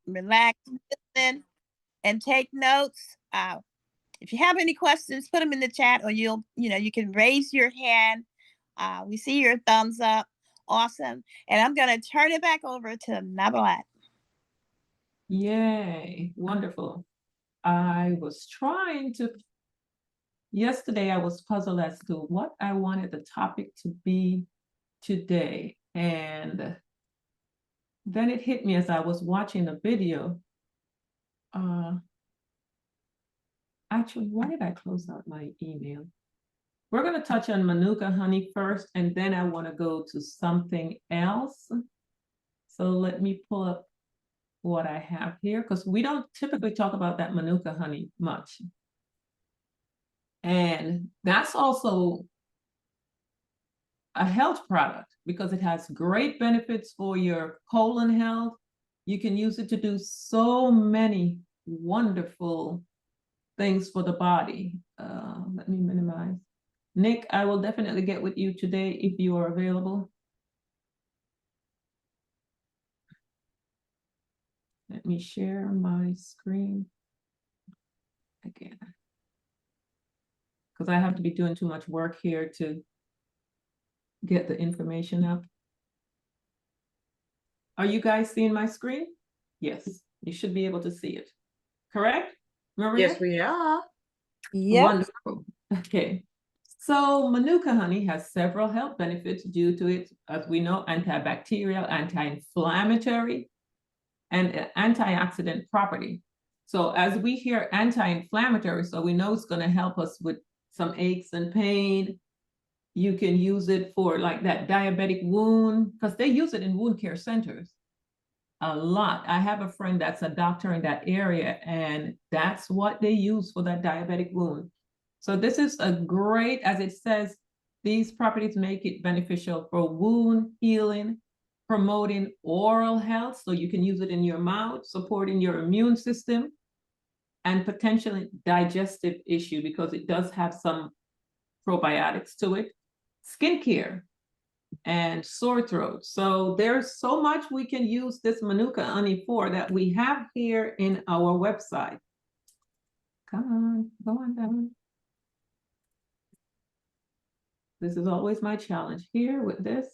relax, listen, and take notes. If you have any questions, put them in the chat, or you can raise your hand. We see your thumbs up. Awesome. And I'm going to turn it back over to Nabalat. Yay, wonderful. Yesterday I was puzzled as to what I wanted the topic to be today. And then it hit me as I was watching the video. Actually, why did I close out my email? We're going to touch on Manuka honey first, and then I want to go to something else. So let me pull up what I have here, because we don't typically talk about that Manuka honey much. And that's also a health product because it has great benefits for your colon health. You can use it to do so many wonderful things for the body. Let me minimize. Nick, I will definitely get with you today if you are available. Let me share my screen again, because I have to be doing too much work here to get the information up. Are you guys seeing my screen? Yes, you should be able to see it. Correct, Maria? Yes, we are. Yep. Wonderful. Okay. So Manuka honey has several health benefits due to its, as we know, antibacterial, anti-inflammatory, and antioxidant property. So as we hear anti-inflammatory, so we know it's going to help us with some aches and pain. You can use it for like that diabetic wound, because they use it in wound care centers a lot. I have a friend that's a doctor in that area, and that's what they use for that diabetic wound. So this is a great, as it says, these properties make it beneficial for wound healing, promoting oral health, so you can use it in your mouth, supporting your immune system, and potentially digestive issue because it does have some probiotics to it, skincare, and sore throat. So there's so much we can use this Manuka honey for that we have here in our website. Come on, go on down. This is always my challenge here with this.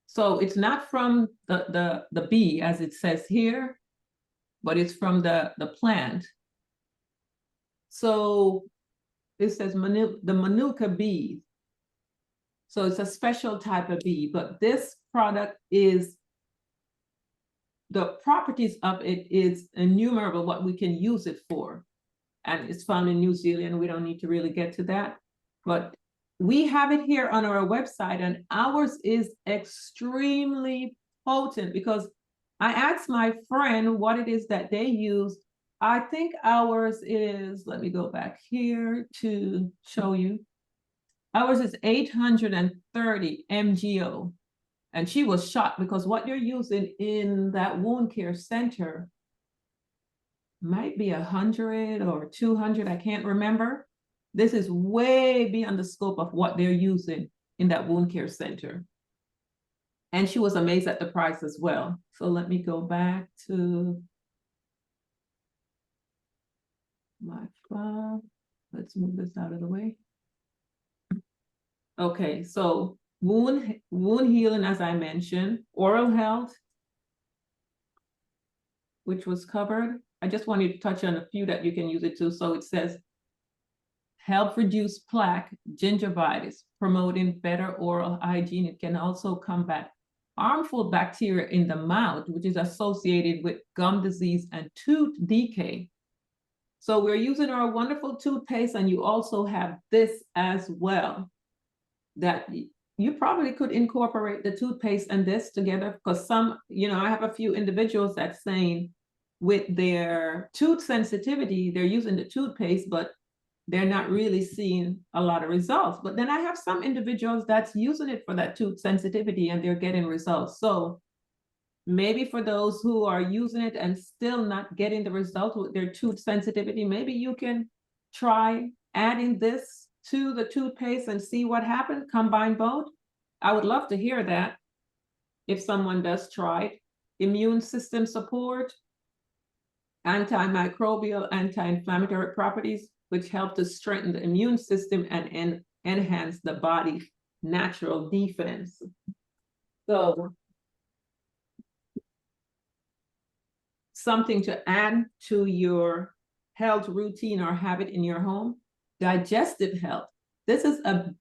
So it's not from the bee, as it says here, but it's from the plant. So it says the Manuka bee. So it's a special type of bee, but this product is, the properties of it is innumerable, what we can use it for. And it's found in New Zealand. We don't need to really get to that, but we have it here on our website, and ours is extremely potent because I asked my friend what it is that they use. I think ours is, let me go back here to show you. Ours is 830 MGO. And she was shocked because what you're using in that wound care center might be 100 or 200, I can't remember. This is way beyond the scope of what they're using in that wound care center. And she was amazed at the price as well. So let me go back to my file. Let's move this out of the way. Okay, so wound healing, as I mentioned, oral health, which was covered. I just wanted to touch on a few that you can use it to. So it says, help reduce plaque, gingivitis, promoting better oral hygiene. It can also combat harmful bacteria in the mouth, which is associated with gum disease and tooth decay. So we're using our wonderful toothpaste, and you also have this as well, that you probably could incorporate the toothpaste and this together, because some, I have a few individuals that's saying with their tooth sensitivity, they're using the toothpaste, but they're not really seeing a lot of results. But then I have some individuals that's using it for that tooth sensitivity and they're getting results. So maybe for those who are using it and still not getting the result with their tooth sensitivity, maybe you can try adding this to the toothpaste and see what happens, combine both. I would love to hear that. if someone does try it. Immune system support, antimicrobial, anti-inflammatory properties, which help to strengthen the immune system and enhance the body's natural defense. So something to add to your health routine or habit in your home, digestive health. This is a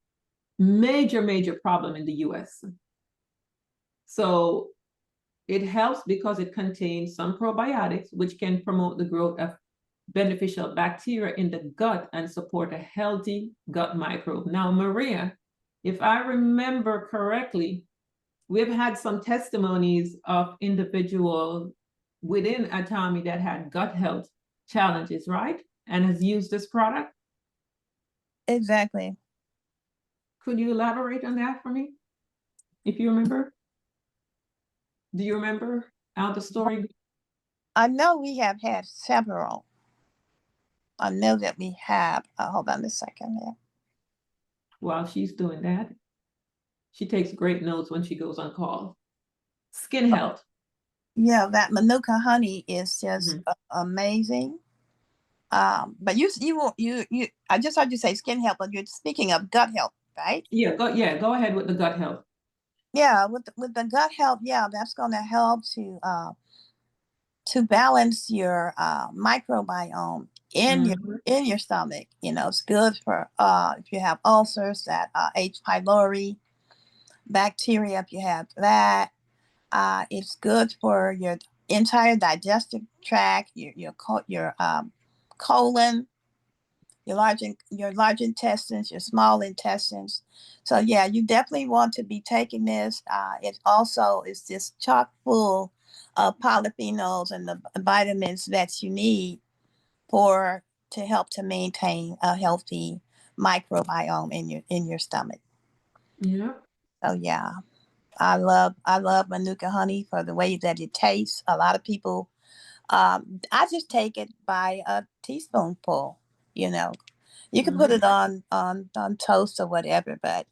major problem in the US. So it helps because it contains some probiotics, which can promote the growth of beneficial bacteria in the gut and support a healthy gut microbe. Now, Maria, if I remember correctly, we've had some testimonies of individuals within Atomy that had gut health challenges, right? And has used this product. Exactly. Could you elaborate on that for me, if you remember? Do you remember how the story? I know we have had several. I know that we have. Hold on a second here. While she's doing that, she takes great notes when she goes on call. Skin health. Yeah, that Manuka honey is just amazing. But you I just heard you say skin health, but you're speaking of gut health, right? Yeah, go ahead with the gut health. Yeah, with the gut health, yeah, that's going to help to balance your microbiome in your stomach. You know, it's good for if you have ulcers, that H. pylori bacteria. If you have that, it's good for your entire digestive tract, your colon, your large intestines, your small intestines. So yeah, you definitely want to be taking this. It also is just chock full of polyphenols and the vitamins that you need for to help to maintain a healthy microbiome in your stomach. Yeah. So yeah, I love Manuka honey for the way that it tastes. A lot of people, I just take it by a teaspoonful. You know, you can put it on toast or whatever, but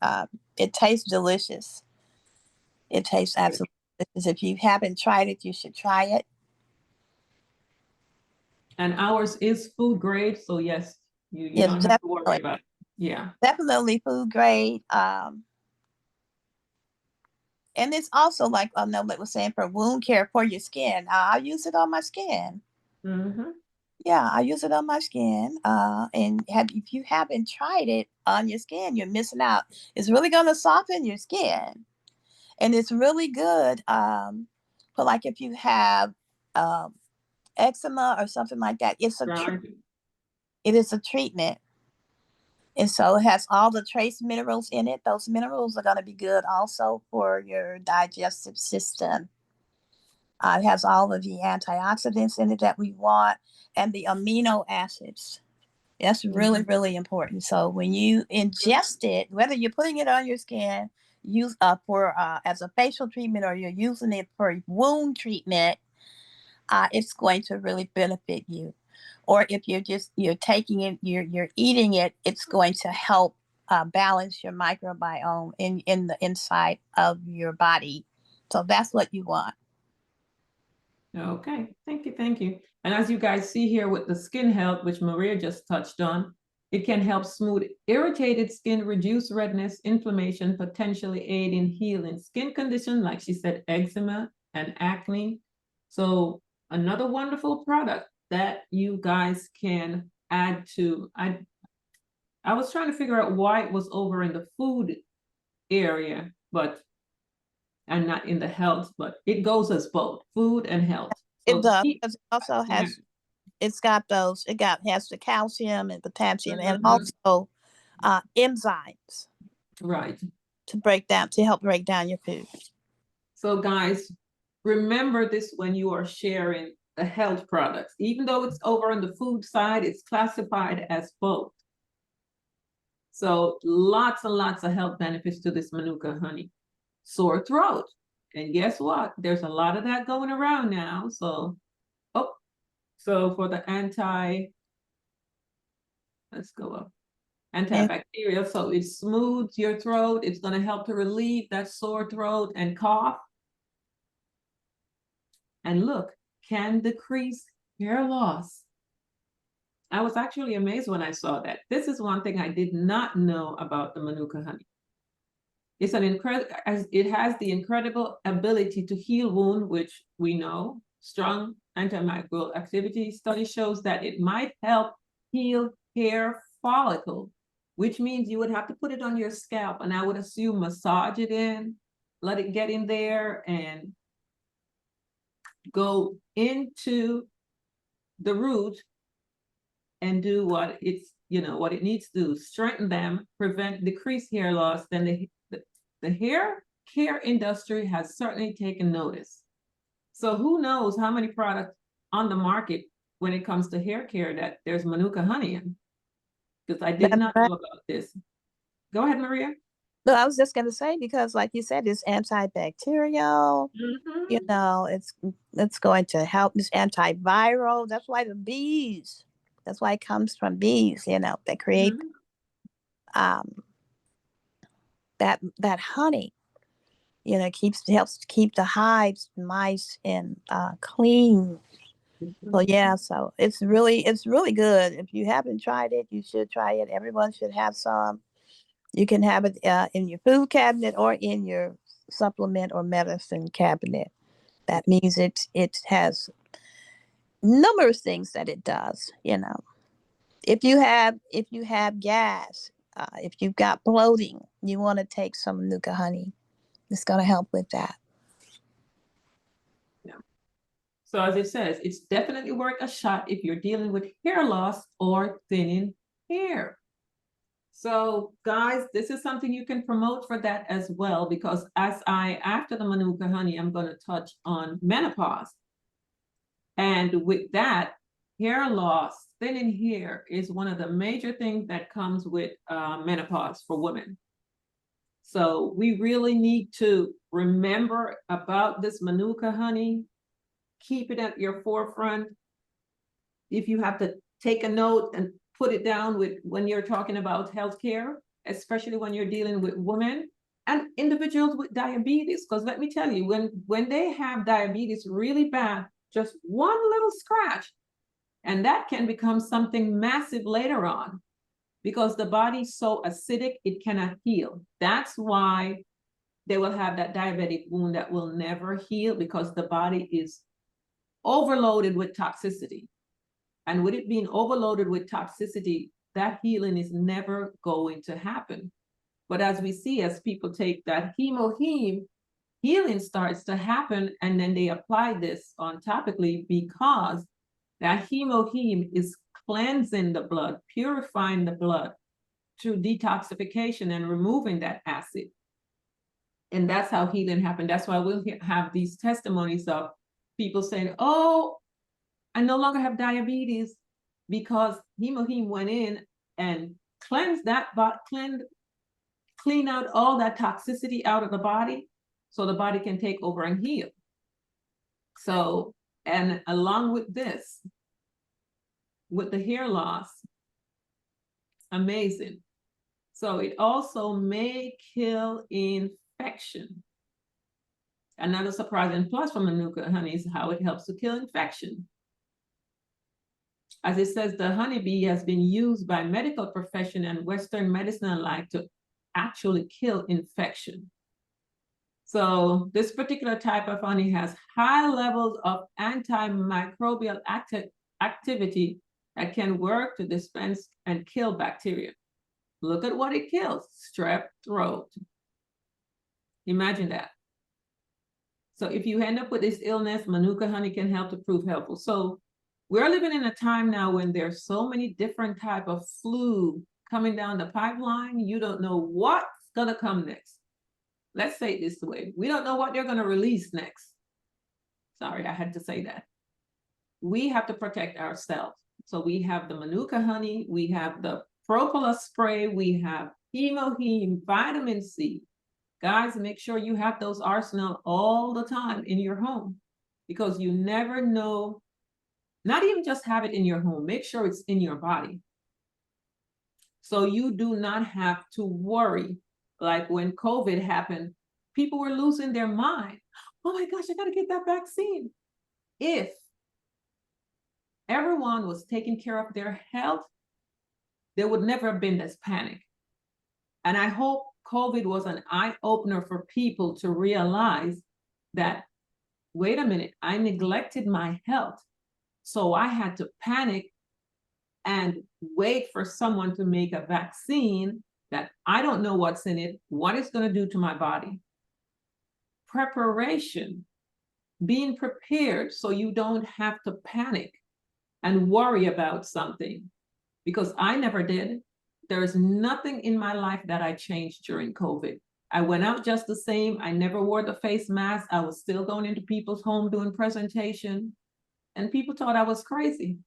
it tastes delicious. It tastes absolutely delicious. If you haven't tried it, you should try it. And ours is food grade, so yes, you It's don't have to worry about it. Yeah. definitely food grade. And it's also like Nolet was saying for wound care for your skin. I use it on my skin. Yeah, I use it on my skin. And if you haven't tried it on your skin, you're missing out. It's really going to soften your skin, and it's really good. For like if you have um, eczema or something like that, it is a treatment, and so it has all the trace minerals in it. Those minerals are going to be good also for your digestive system. It has all of the antioxidants in it that we want, and the amino acids. That's really, really important. So when you ingest it, whether you're putting it on your skin, use for as a facial treatment, or you're using it for wound treatment, it's going to really benefit you. Or if you're taking it, you're eating it, it's going to help balance your microbiome in the inside of your body. So that's what you want. Okay, thank you, thank you. And as you guys see here with the skin health, which Maria just touched on, it can help smooth irritated skin, reduce redness, inflammation, potentially aid in healing skin conditions, like she said, eczema and acne. So another wonderful product that you guys can add to. I was trying to figure out why it was over in the food area, but and not in the health, but it goes as both food and health. It So does, because it also yeah. has the calcium and potassium, and Mhm. also enzymes Right. to help break down your food. So guys, remember this when you are sharing the health products. Even though it's over on the food side, it's classified as both. So lots and lots of health benefits to this Manuka honey. Sore throat. And guess what? There's a lot of that going around now. So, so for the let's go up, And antibacterial. So it smooths your throat. It's going to help to relieve that sore throat and cough. and look, can decrease hair loss. I was actually amazed when I saw that. This is one thing I did not know about the Manuka honey. It's an incredible, it has the incredible ability to heal wound, which we know. Strong antimicrobial activity study shows that it might help heal hair follicle, which means you would have to put it on your scalp, and I would assume massage it in, let it get in there and go into the root and do what it's, what it needs to do, strengthen them, prevent, decrease hair loss. Then the hair care industry has certainly taken notice. So who knows how many products on the market when it comes to hair care that there's Manuka honey in, because I did That's not right. know about this. Go ahead, Maria. No, I was just gonna say, because like you said, it's antibacterial. It's going to help. It's antiviral. That's why that's why it comes from bees, that create um that honey. Helps to keep the hives, mice, and clean. So yeah, so it's really good. If you haven't tried it, you should try it. Everyone should have some. You can have it in your food cabinet or in your supplement or medicine cabinet. That means it has numerous things that it does. If you have gas, if you've got bloating, you want to take some Nuka honey. It's going to help with that. Yeah. So as it says, it's definitely worth a shot if you're dealing with hair loss or thinning hair. So guys, this is something you can promote for that as well, because after the Manuka honey, I'm going to touch on menopause. And with that, hair loss, thinning hair is one of the major things that comes with menopause for women. So we really need to remember about this Manuka honey, keep it at your forefront. If you have to take a note and put it down with when you're talking about healthcare, especially when you're dealing with women and individuals with diabetes, because let me tell you, when they have diabetes really bad, just one little scratch, and that can become something massive later on, because the body's so acidic, it cannot heal. That's why they will have that diabetic wound that will never heal, because the body is overloaded with toxicity. And with it being overloaded with toxicity, that healing is never going to happen. But as we see, as people take that hemoheme, healing starts to happen, and then they apply this on topically, because that hemoheme is cleansing the blood, purifying the blood through detoxification and removing that acid. And that's how healing happened. That's why we'll have these testimonies of people saying, oh, I no longer have diabetes because hemoheme went in and cleansed that, clean out all that toxicity out of the body, so the body can take over and heal. So, and along with this, with the hair loss, amazing. So it also may kill infection. Another surprising plus from Manuka honey is how it helps to kill infection. As it says, the honeybee has been used by medical profession and Western medicine alike to actually kill infection. So this particular type of honey has high levels of antimicrobial activity that can work to dispense and kill bacteria. Look at what it kills: strep throat. Imagine that. So if you end up with this illness, Manuka honey can help to prove helpful. So we're living in a time now when there's so many different type of flu coming down the pipeline. You don't know what's gonna come next. Let's say it this way. We don't know what they're gonna release next. Sorry, I had to say that. We have to protect ourselves. So we have the Manuka honey, we have the propolis spray, we have hemoheme, vitamin C. Guys, make sure you have those arsenal all the time in your home, because you never know. Not even just have it in your home, make sure it's in your body. So you do not have to worry. Like when COVID happened, people were losing their mind. Oh my gosh, I gotta get that vaccine. if everyone was taking care of their health, there would never have been this panic. And I hope COVID was an eye-opener for people to realize that, wait a minute, I neglected my health. So I had to panic and wait for someone to make a vaccine that I don't know what's in it, what it's going to do to my body. Preparation, being prepared so you don't have to panic and worry about something, because I never did. There is nothing in my life that I changed during COVID. I went out just the same. I never wore the face mask. I was still going into people's home doing presentation, and people thought I was crazy.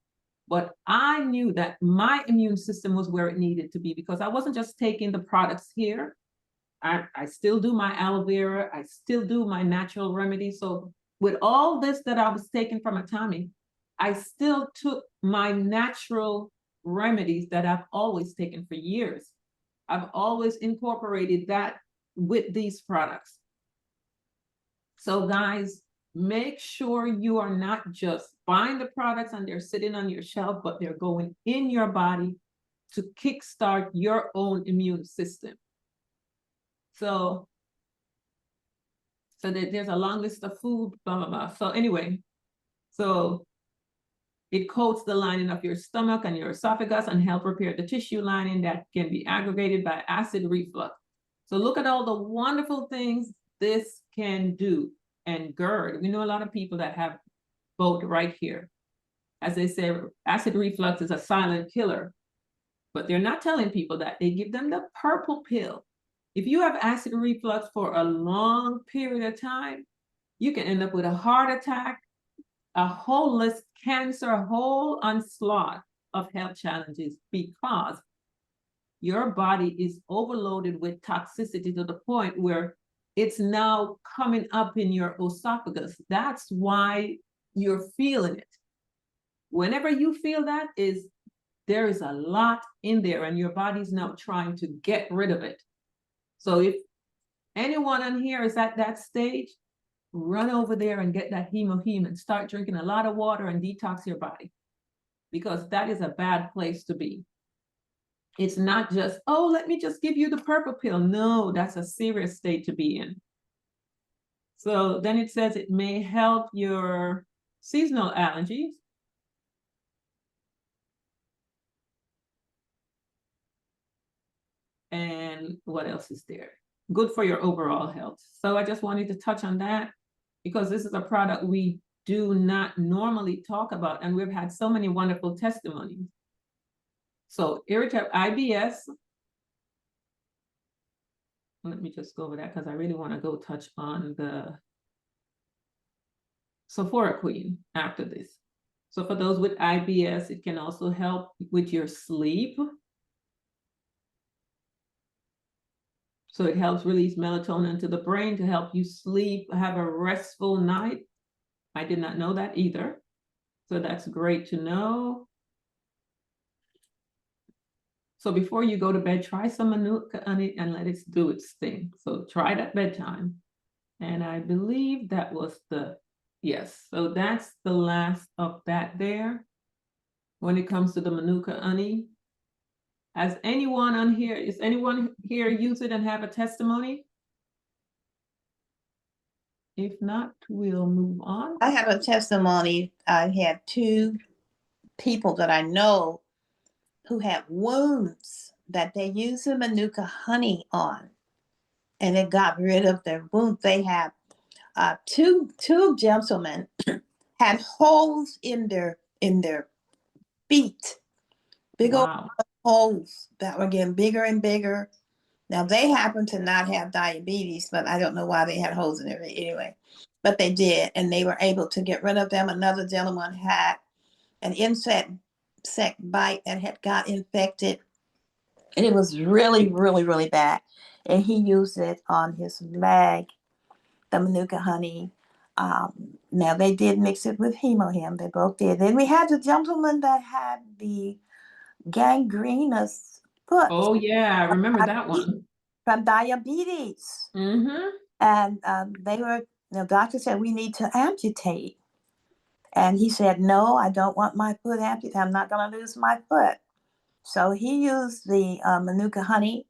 But I knew that my immune system was where it needed to be, because I wasn't just taking the products here. I still do my aloe vera. I still do my natural remedies. So with all this that I was taking from Atomy, I still took my natural remedies that I've always taken for years. I've always incorporated that with these products. So guys, make sure you are not just buying the products and they're sitting on your shelf, but they're going in your body to kickstart your own immune system. So there's a long list of food, blah, blah, blah. So anyway, so it coats the lining of your stomach and your esophagus and help repair the tissue lining that can be aggravated by acid reflux. So look at all the wonderful things this can do. And GERD, we know a lot of people that have both right here. As they say, acid reflux is a silent killer, but they're not telling people that. They give them the purple pill. If you have acid reflux for a long period of time, you can end up with a heart attack, a whole list, cancer, a whole onslaught of health challenges, because your body is overloaded with toxicity to the point where it's now coming up in your esophagus. That's why you're feeling it. Whenever you feel that, there is a lot in there and your body's now trying to get rid of it. So if anyone on here is at that stage, run over there and get that hemoheme and start drinking a lot of water and detox your body, because that is a bad place to be. It's not just, oh, let me just give you the purple pill. No, that's a serious state to be in. So then it says it may help your seasonal allergies. And what else is there? Good for your overall health. So I just wanted to touch on that, because this is a product we do not normally talk about, and we've had so many wonderful testimonies. So irritable IBS. Let me just go over that because I really want to go touch on the Sephora Queen after this. So for those with IBS, it can also help with your sleep. So it helps release melatonin to the brain to help you sleep, have a restful night. I did not know that either. So that's great to know. So before you go to bed, try some Manuka honey and let it do its thing. So try it at bedtime. And I believe that was yes. So that's the last of that there. When it comes to the Manuka honey. Has anyone on here, is anyone here use it and have a testimony? If not, we'll move on. I have a testimony. I had two people that I know who had wounds that they used the Manuka honey on, and it got rid of their wounds. They had two gentlemen had holes in their feet, big old holes that were getting bigger and bigger. Now they happen to not have diabetes, but I don't know why they had holes in their feet anyway. But they did, and they were able to get rid of them. Another gentleman had an insect bite that had got infected, and it was really, really, really bad. And he used it on his leg, the Manuka honey. Now they did mix it with hemohim. They both did. Then we had the gentleman that had the gangrenous foot. Oh yeah, I remember that one. From diabetes. Mm-hmm. And the doctor said we need to amputate. And he said, no, I don't want my foot amputated. I'm not going to lose my foot. So he used the Manuka honey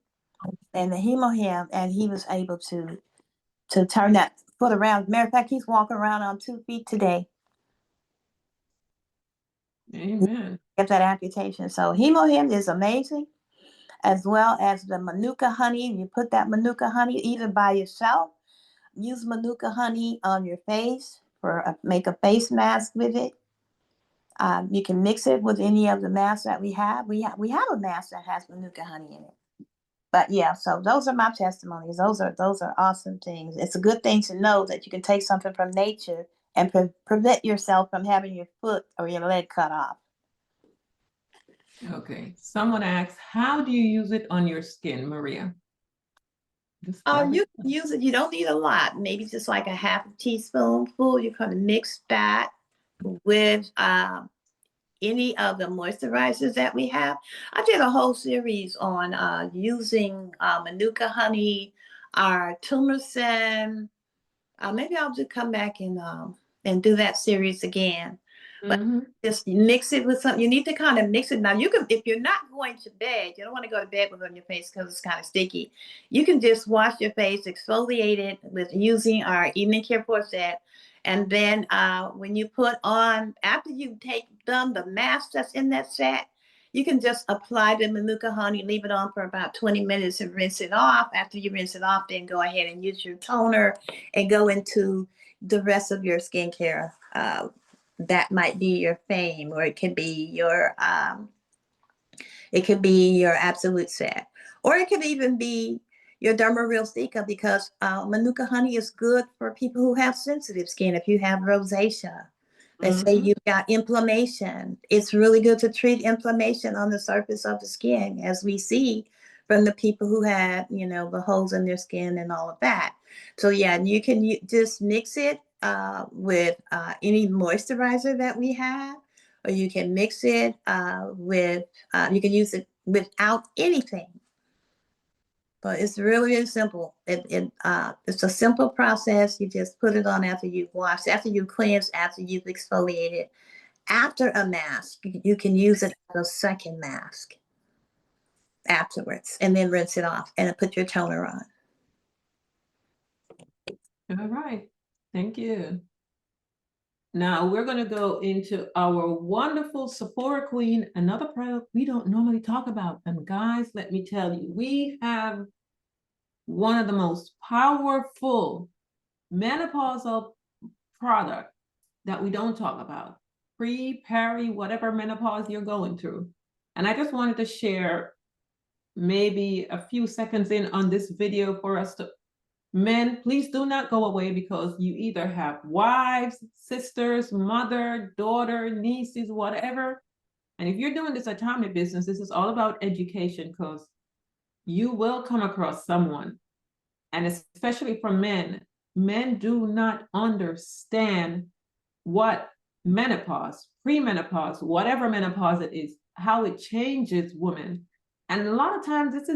and the hemohim, and he was able to turn that foot around. Matter of fact, he's walking around on 2 feet today. Amen. Get that amputation. So hemohim is amazing, as well as the Manuka honey. You put that Manuka honey either by yourself. Use Manuka honey on your face make a face mask with it. You can mix it with any of the masks that we have. We have a mask that has Manuka honey in it. But yeah, so those are my testimonies. Those are awesome things. It's a good thing to know that you can take something from nature and prevent yourself from having your foot or your leg cut off. Okay. Someone asks, how do you use it on your skin, Maria? You can use it. You don't need a lot. Maybe just like a half a teaspoonful. You're going to mix that with any of the moisturizers that we have. I did a whole series on using Manuka honey, our turmeric. Maybe I'll just come back and do that series again. But just mix it with something. You need to kind of mix it. Now you can, if you're not going to bed, you don't want to go to bed with it on your face because it's kind of sticky. You can just wash your face, exfoliate it with using our evening care set. And then when you put on, after you take done the mask that's in that set, you can just apply the Manuka honey, leave it on for about 20 minutes and rinse it off. After you rinse it off, then go ahead and use your toner and go into the rest of your skincare. That might be your Fame, or it could be your Absolute Set, or it could even be your Derma Real Stica, because Manuka honey is good for people who have sensitive skin. If you have rosacea, let's say you've got inflammation, it's really good to treat inflammation on the surface of the skin, as we see from the people who had, the holes in their skin and all of that. So yeah, you can just mix it with any moisturizer that we have, or you can mix it with, you can use it without anything. But it's really simple. It's a simple process. You just put it on after you've washed, after you cleanse, after you've exfoliated. After a mask, you can use it as a second mask afterwards, and then rinse it off and put your toner on. All right. Thank you. Now we're going to go into our wonderful Sephora Queen, another product we don't normally talk about. And guys, let me tell you, we have one of the most powerful menopausal product that we don't talk about. Pre, peri, whatever menopause you're going through. And I just wanted to share maybe a few seconds in on this video for us to, men, please do not go away, because you either have wives, sisters, mother, daughter, nieces, whatever. And if you're doing this Atomy business, this is all about education, because you will come across someone, and especially for men do not understand what menopause, premenopause, whatever menopause it is, how it changes women. And a lot of times this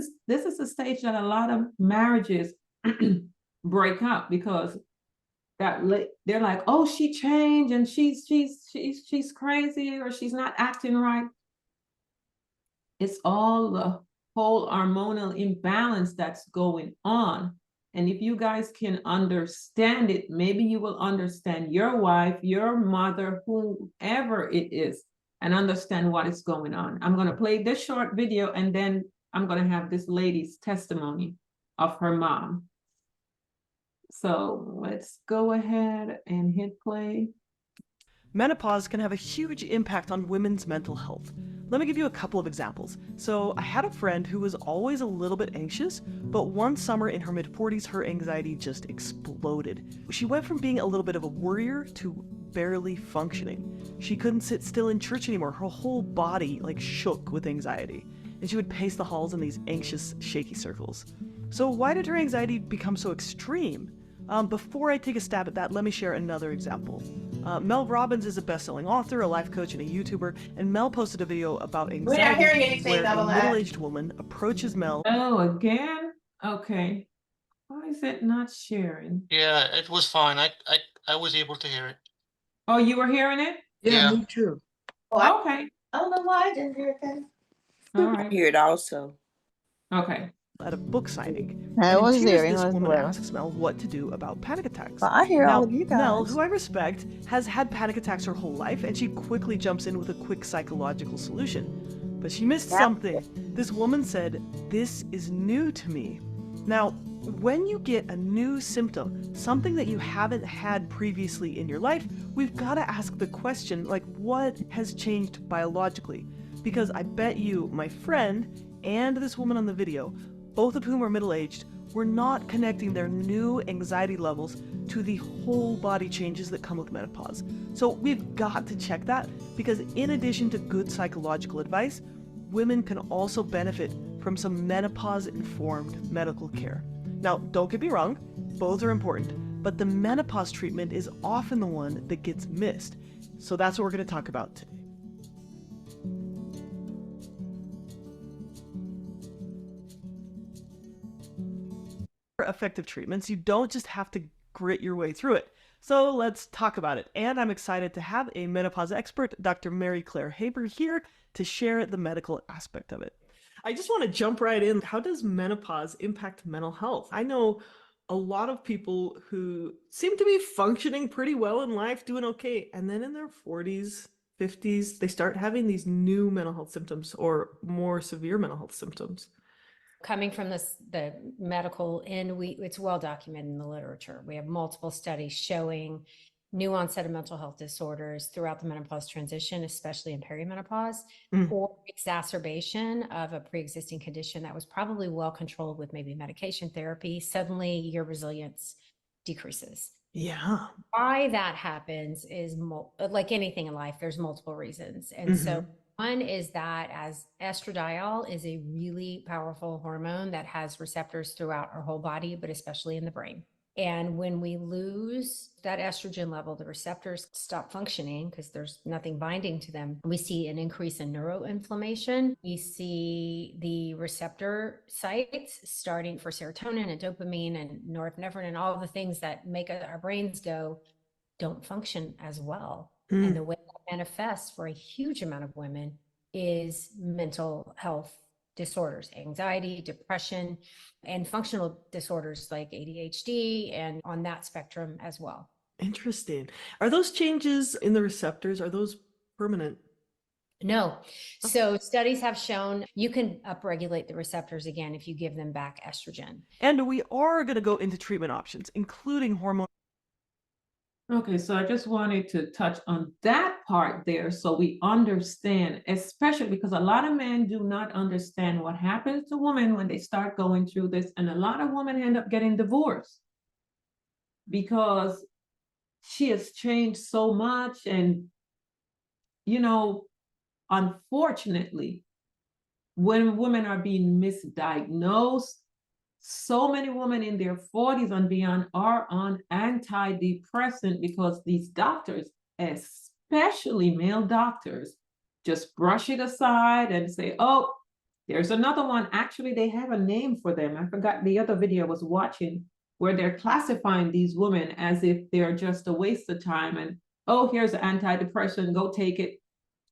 is a stage that a lot of marriages break up, because they're like, oh, she changed and she's crazy, or she's not acting right. It's all the whole hormonal imbalance that's going on. And if you guys can understand it, maybe you will understand your wife, your mother, whoever it is, and understand what is going on. I'm going to play this short video, and then I'm going to have this lady's testimony of her mom. So let's go ahead and hit play. Menopause can have a huge impact on women's mental health. Let me give you a couple of examples. So I had a friend who was always a little bit anxious, but one summer in her mid-40s, her anxiety just exploded. She went from being a little bit of a worrier to barely functioning. She couldn't sit still in church anymore. Her whole body shook with anxiety, and she would pace the halls in these anxious, shaky circles. So why did her anxiety become so extreme? Before I take a stab at that, let me share another example. Mel Robbins is a best-selling author, a life coach, and a YouTuber, and Mel posted a video about anxiety where a middle-aged woman approaches Mel. Oh, again? Okay. Why is it not sharing? Yeah, it was fine. I was able to hear it. Oh, you were hearing it? Yeah. me too. Okay, I don't know why I didn't hear that. all I right, hear it also. okay. At a book signing. I And in was tears, there this as woman well. asks Mel what to do about panic attacks. Well, I hear now, all of you Mel, guys. who I respect, has had panic attacks her whole life, and she quickly jumps in with a quick psychological solution. But she missed something. This woman said, "This is new to me." Now, when you get a new symptom, something that you haven't had previously in your life, we've got to ask the question, like, what has changed biologically? Because I bet you, my friend, and this woman on the video, both of whom are middle-aged, were not connecting their new anxiety levels to the whole body changes that come with menopause. So we've got to check that, because in addition to good psychological advice, women can also benefit from some menopause-informed medical care. Now, don't get me wrong, both are important, but the menopause treatment is often the one that gets missed. So that's what we're going to talk about today. For effective treatments, you don't just have to grit your way through it. So let's talk about it. And I'm excited to have a menopause expert, Dr. Mary Claire Haber, here to share the medical aspect of it. I just want to jump right in. How does menopause impact mental health? I know a lot of people who seem to be functioning pretty well in life, doing okay, and then in their 40s, 50s, they start having these new mental health symptoms or more severe mental health symptoms. Coming from the medical end, it's well documented in the literature. We have multiple studies showing new onset of mental health disorders throughout the menopause transition, especially in perimenopause, or exacerbation of a pre-existing condition that was probably well controlled with maybe medication therapy. Suddenly your resilience decreases. Yeah. Why that happens is like anything in life, there's multiple reasons. And so one is that as estradiol is a really powerful hormone that has receptors throughout our whole body, but especially in the brain. And when we lose that estrogen level, the receptors stop functioning because there's nothing binding to them. We see an increase in neuroinflammation. We see the receptor sites starting for serotonin and dopamine and norepinephrine and all the things that make our brains go, don't function as well. And the way that manifests for a huge amount of women is mental health disorders, anxiety, depression, and functional disorders like ADHD, and on that spectrum as well. Interesting. Are those changes in the receptors, are those permanent? No. So studies have shown you can upregulate the receptors again if you give them back estrogen. And we are going to go into treatment options, including hormone. Okay, so I just wanted to touch on that part there so we understand, especially because a lot of men do not understand what happens to women when they start going through this, and a lot of women end up getting divorced because she has changed so much. And, you know, unfortunately, when women are being misdiagnosed, so many women in their 40s and beyond are on antidepressant because these doctors, especially male doctors, just brush it aside and say, oh, there's another one. Actually, they have a name for them. I forgot the other video I was watching where they're classifying these women as if they're just a waste of time. And, oh, here's an antidepressant, go take it.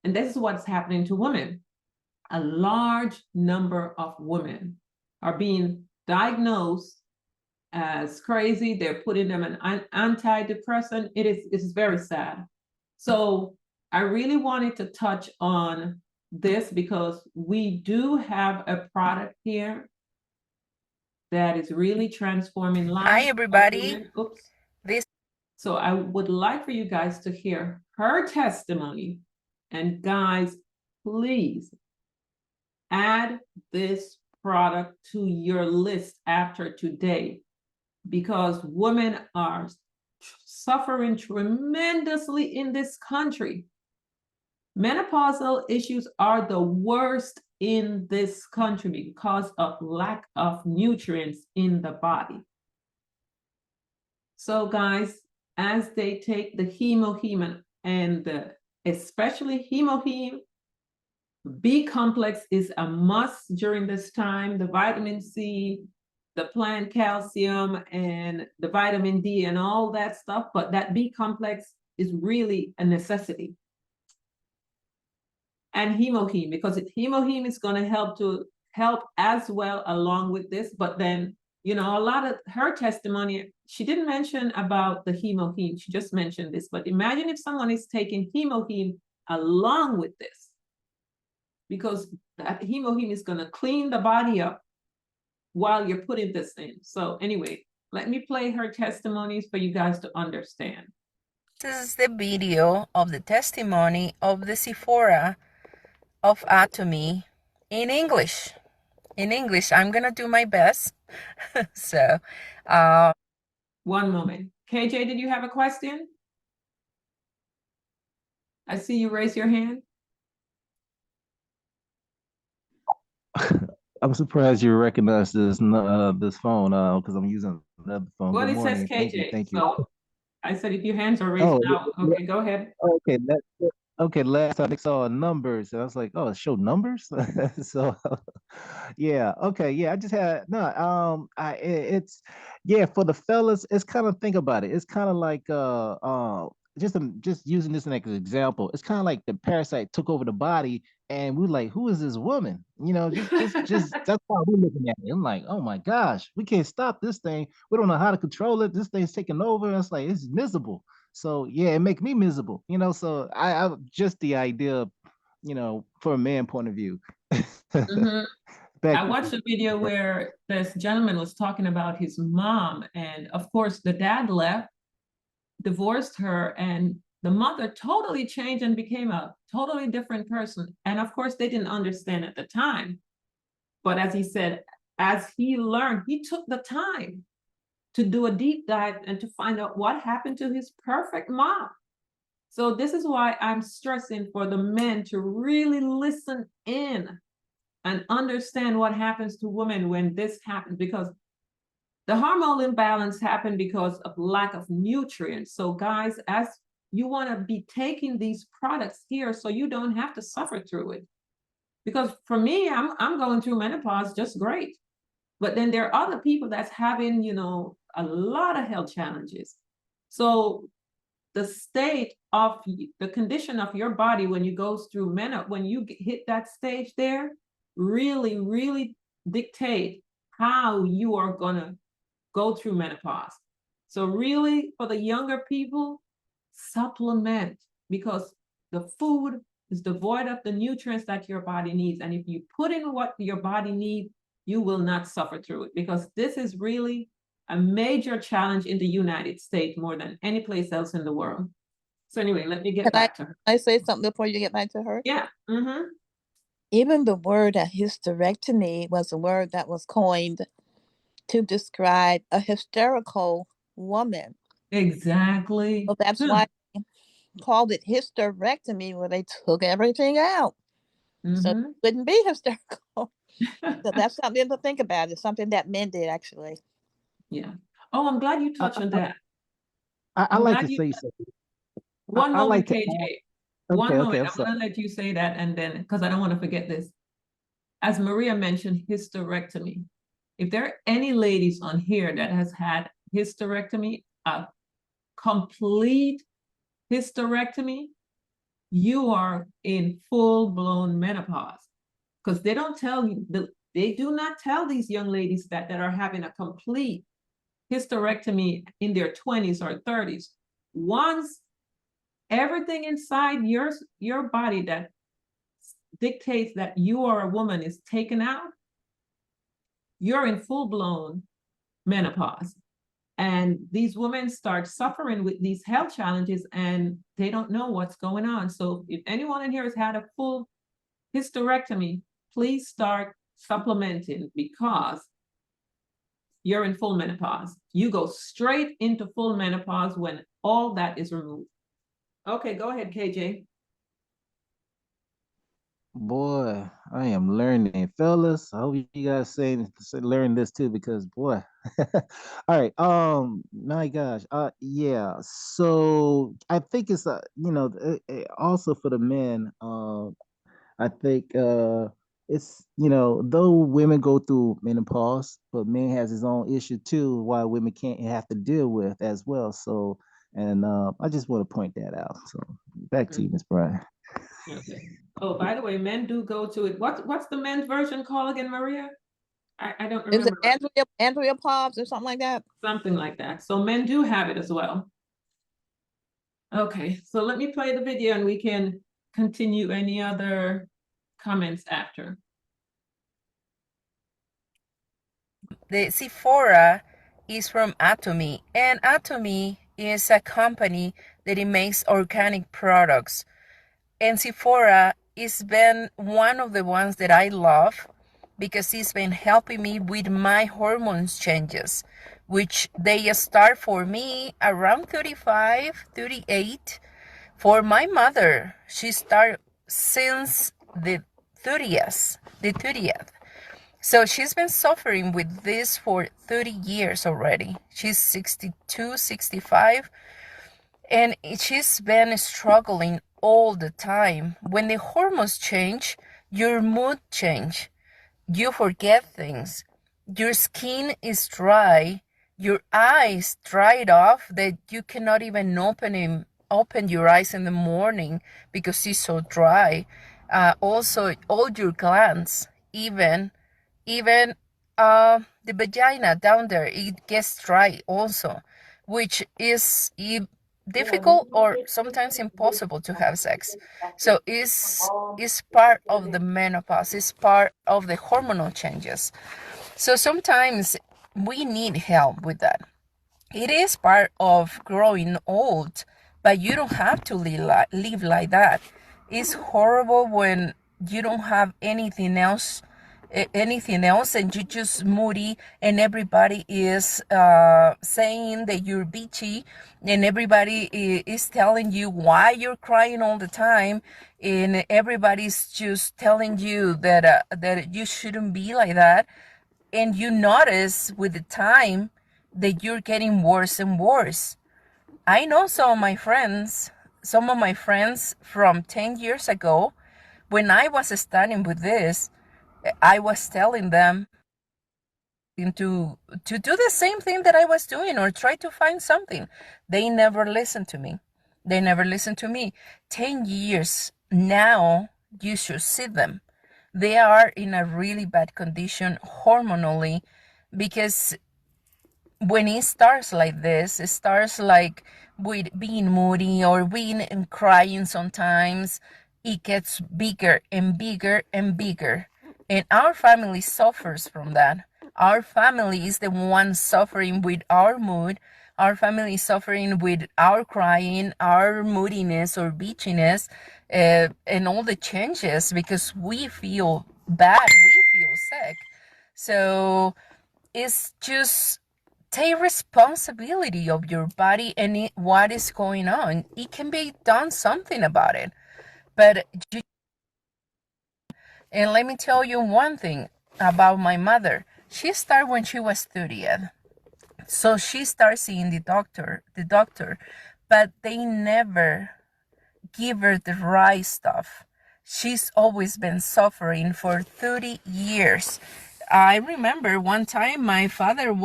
And this is what's happening to women. A large number of women are being diagnosed as crazy. They're putting them an antidepressant. It's very sad. So I really wanted to touch on this because we do have a product here that is really transforming lives. Hi, everybody. Oops. This. So I would like for you guys to hear her testimony. And guys, please add this product to your list after today, because women are suffering tremendously in this country. Menopausal issues are the worst in this country because of lack of nutrients in the body. So guys, as they take the hemoheme and especially hemoheme, B complex is a must during this time, the vitamin C, the plant calcium, and the vitamin D and all that stuff. But that B complex is really a necessity. And hemoheme, because hemoheme is going to help as well along with this. But then, a lot of her testimony, she didn't mention about the hemoheme. She just mentioned this. But imagine if someone is taking hemoheme along with this, because that hemoheme is going to clean the body up while you're putting this in. So anyway, let me play her testimonies for you guys to understand. This is the video of the testimony of the Sephora of Atomy in English. In English, I'm gonna do my best. So, one moment. KJ, did you have a question? I see you raise your hand. I'm surprised you recognize this this phone because I'm using another phone. Well, Good it says morning. Thank you. KJ. Thank you. So I said if your hands are raised Oh, now. Okay, go ahead. okay. Okay. Last time I saw numbers, and I was like, "Oh, it showed numbers." So, yeah. Okay. Yeah. I just had no. It's yeah for the fellas. It's kind of think about it. It's kind of like just using this as an example. It's kind of like the parasite took over the body, and we're like, "Who is this woman?" Just that's why we're looking at it. I'm like, "Oh my gosh, we can't stop this thing. We don't know how to control it. This thing's taking over." It's like it's miserable. So yeah, it make me miserable, So I just the idea, for a man point of view. Mhm. Back I to watched you. a video where this gentleman was talking about his mom, and of course, the dad left, divorced her, and the mother totally changed and became a totally different person. And of course, they didn't understand at the time. But as he said, as he learned, he took the time to do a deep dive and to find out what happened to his perfect mom. So this is why I'm stressing for the men to really listen in and understand what happens to women when this happens, because the hormonal imbalance happened because of lack of nutrients. So guys, as you want to be taking these products here so you don't have to suffer through it. Because for me, I'm going through menopause just great. But then there are other people that's having, a lot of health challenges. So the state of the condition of your body when you go through menopause, when you hit that stage there, really, really dictate how you are going to go through menopause. So really, for the younger people, supplement, because the food is devoid of the nutrients that your body needs. And if you put in what your body needs, you will not suffer through it, because this is really a major challenge in the United States more than any place else in the world. So anyway, let me get back to her. I say something before you get back to her? Yeah. Mm-hmm. Even the word hysterectomy was a word that was coined to describe a hysterical woman. Exactly. So that's why they called it hysterectomy, where they took everything out. So it wouldn't be hysterical. So that's something to think about. It's something that men did, actually. Yeah. Oh, I'm glad you touched on that. I like to say something. One I moment, like to KJ. Okay, One okay, moment. I'm I'm sorry. going to let you say that, and then, because I don't want to forget this. As Maria mentioned, hysterectomy. If there are any ladies on here that has had hysterectomy, a complete hysterectomy, you are in full-blown menopause. Because they don't tell you, they do not tell these young ladies that are having a complete hysterectomy in their 20s or 30s. Once everything inside your body that dictates that you are a woman is taken out, you're in full-blown menopause. And these women start suffering with these health challenges and they don't know what's going on. So if anyone in here has had a full hysterectomy, please start supplementing, because you're in full menopause. You go straight into full menopause when all that is removed. Okay, go ahead, KJ. Boy, I am learning, fellas. I hope you guys learn this too, because boy. All right. My gosh. Yeah. So I think it's also for the men. I think it's though women go through menopause, but men has his own issue too, why women can't have to deal with as well. So And I just want to point that out. So back to you, Miss Bryan. Okay. Oh, by the way, men do go to it. What's the men's version called again, Maria? I don't Is it remember. Andrea Pobbs or something like that? Something like that. So men do have it as well. Okay, so let me play the video and we can continue any other comments after. The Sephora is from Atomy, and Atomy is a company that it makes organic products. And Sephora has been one of the ones that I love because it's been helping me with my hormones changes, which they start for me around 35, 38. For my mother, she started since the 30th. So she's been suffering with this for 30 years already. She's 62, 65, and she's been struggling all the time. When the hormones change, your mood change. You forget things. Your skin is dry. Your eyes dried off that you cannot even open your eyes in the morning because it's so dry. Also, all your glands, even the vagina down there, it gets dry also, which is difficult or sometimes impossible to have sex. So it's part of the menopause, it's part of the hormonal changes. So sometimes we need help with that. It is part of growing old, but you don't have to live like that. It's horrible when you don't have anything else and you're just moody and everybody is saying that you're bitchy and everybody is telling you why you're crying all the time, and everybody's just telling you that you shouldn't be like that, and you notice with the time that you're getting worse and worse. I know some of my friends from 10 years ago, when I was starting with this, I was telling them to do the same thing that I was doing or try to find something. They never listened to me. They never listened to me. 10 years now, you should see them. They are in a really bad condition hormonally because when it starts like this, it starts like with being moody or being and crying sometimes. It gets bigger and bigger and bigger. And our family suffers from that. Our family is the one suffering with our mood. Our family is suffering with our crying, our moodiness or bitchiness, and all the changes because we feel bad, we feel sick. So it's just take responsibility of your body and what is going on. It can be done something about it. But and let me tell you one thing about my mother. She started when she was 30th. So she started seeing the doctor, but they never give her the right stuff. She's always been suffering for 30 years. I remember one time my father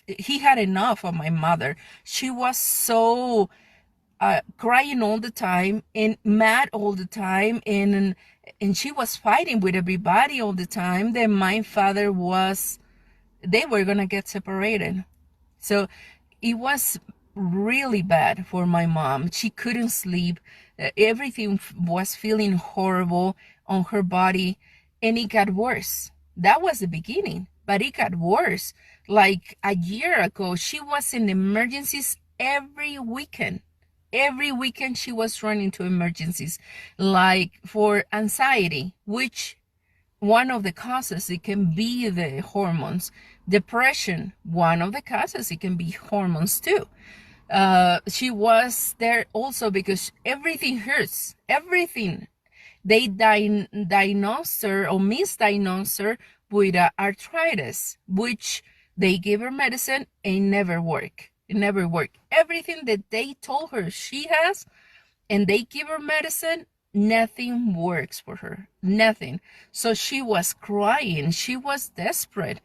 he had enough of my mother. She was so crying all the time and mad all the time, and she was fighting with everybody all the time. Then my father they were gonna get separated. So it was really bad for my mom. She couldn't sleep. Everything was feeling horrible on her body, and it got worse. That was the beginning, but it got worse. Like a year ago, she was in emergencies every weekend. Every weekend she was running to emergencies, like for anxiety, which one of the causes, it can be the hormones. Depression, one of the causes, it can be hormones too. She was there also because everything hurts. Everything. They diagnosed her or misdiagnosed her with arthritis, which they gave her medicine and never worked. It never worked. Everything that they told her she has and they give her medicine, nothing works for her. Nothing. So she was crying. She was desperate.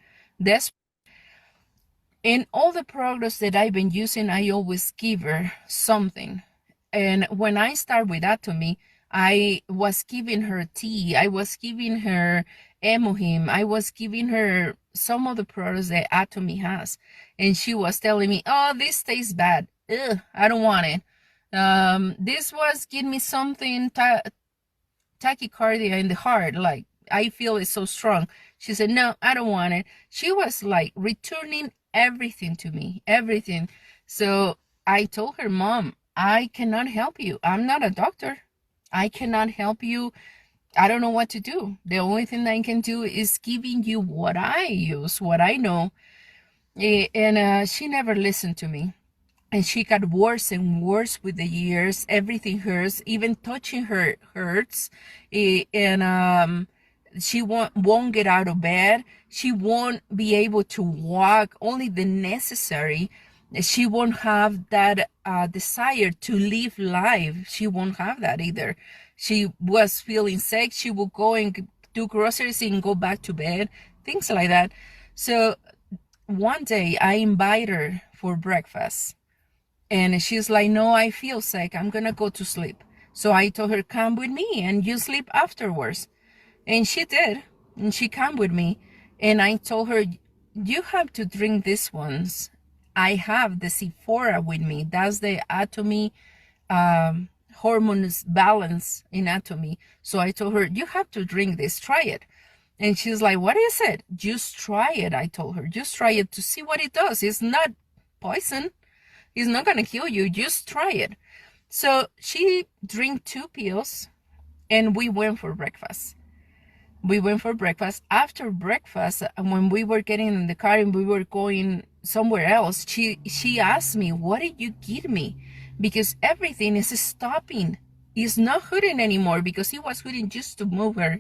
In all the products that I've been using, I always give her something. And when I start with Atomy, I was giving her tea, I was giving her Emohim, I was giving her some of the products that Atomy has. And she was telling me, oh, this tastes bad. Ugh, I don't want it. This was give me something tachycardia in the heart, like I feel it so strong. She said, no, I don't want it. She was like returning everything to me, everything. So I told her, Mom, I cannot help you. I'm not a doctor. I cannot help you. I don't know what to do. The only thing I can do is giving you what I use, what I know. And she never listened to me. And she got worse and worse with the years. Everything hurts. Even touching her hurts. And she won't get out of bed. She won't be able to walk, only the necessary. She won't have that desire to live life. She won't have that either. She was feeling sick. She would go and do groceries and go back to bed, things like that. So one day I invite her for breakfast. And she's like, no, I feel sick. I'm going to go to sleep. So I told her, come with me and you sleep afterwards. And she did. And she came with me. And I told her, you have to drink these ones. I have the Sephora with me. That's the Atomy hormones balance in Atomy. So I told her, you have to drink this. Try it. And she's like, what is it? Just try it. I told her, just try it to see what it does. It's not poison. It's not going to kill you. Just try it. So she drank 2 pills and we went for breakfast. After breakfast, when we were getting in the car and we were going somewhere else, she asked me, what did you give me? Because everything is stopping. It's not hurting anymore, because it was hurting just to move her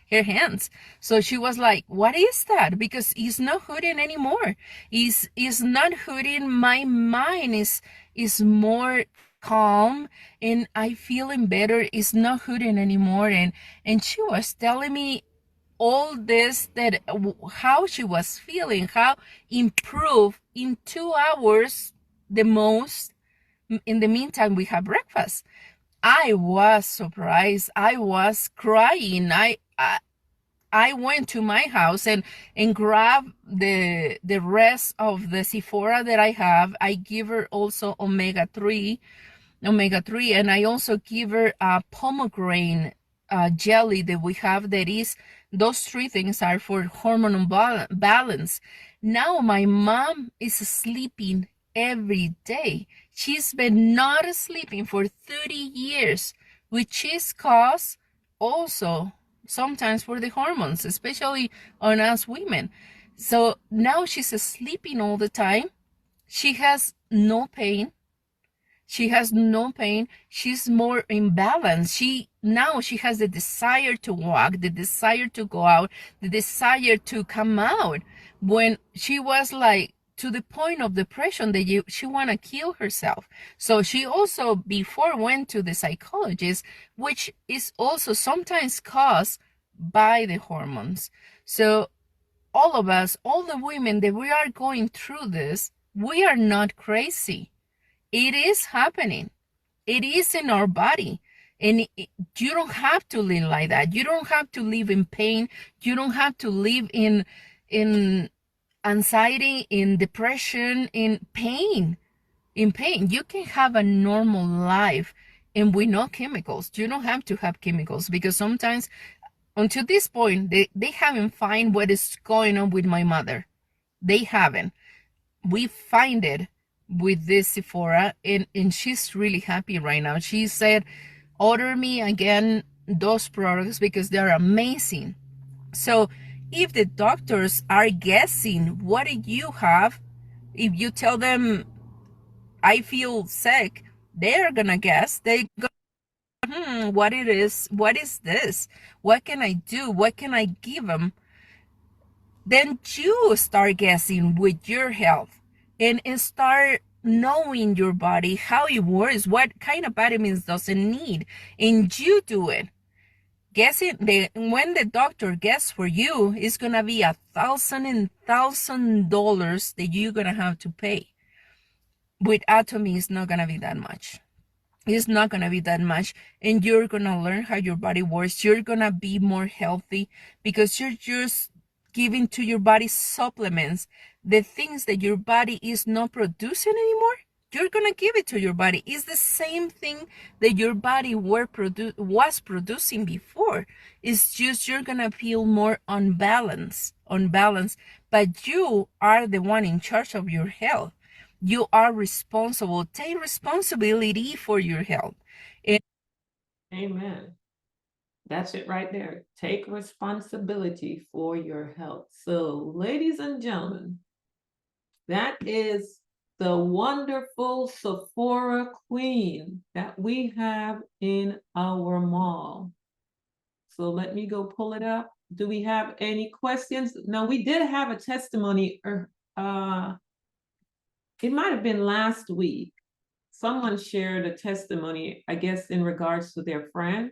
hands. So she was like, what is that? Because it's not hurting anymore. It's not hurting. My mind is more calm and I feeling better. It's not hurting anymore. And she was telling me all this, that how she was feeling, how improved in 2 hours the most. In the meantime, we have breakfast. I was surprised. I was crying. I went to my house and grabbed the rest of the Sephora that I have. I give her also omega-3, and I also give her a pomegranate jelly that we have. That is, those 3 things are for hormone balance. Now my mom is sleeping every day. She's been not sleeping for 30 years, which is cause also sometimes for the hormones, especially on us women. So now she's sleeping all the time. She has no pain. She's more in balance. Now she has the desire to walk, the desire to go out, the desire to come out. When she was like to the point of depression that she want to kill herself. So she also before went to the psychologist, which is also sometimes caused by the hormones. So all of us, all the women that we are going through this, we are not crazy. It is happening. It is in our body. And you don't have to live like that. You don't have to live in pain. You don't have to live in anxiety, in depression, in pain. You can have a normal life and with no chemicals. You don't have to have chemicals, because sometimes until this point, they haven't find what is going on with my mother. They haven't. We find it with this Sephora, and she's really happy right now. She said, order me again those products because they're amazing. So if the doctors are guessing what do you have, if you tell them I feel sick, they're gonna guess. They go, what it is, what is this? What can I do? What can I give them? Then you start guessing with your health and start knowing your body, how it works, what kind of vitamins does it need, and you do it. when the doctor guesses for you, it's gonna be $1,000 that you're gonna have to pay. With Atomy, it's not gonna be that much. It's not going to be that much, and you're going to learn how your body works. You're going to be more healthy because you're just giving to your body supplements, the things that your body is not producing anymore. You're going to give it to your body. It's the same thing that your body was producing before. It's just you're going to feel more unbalanced, but you are the one in charge of your health. You are responsible. Take responsibility for your health. Amen. That's it right there. Take responsibility for your health. So, ladies and gentlemen, that is the wonderful Sephora queen that we have in our mall. So let me go pull it up. Do we have any questions? No, we did have a testimony. It might have been last week. Someone shared a testimony, I guess, in regards to their friend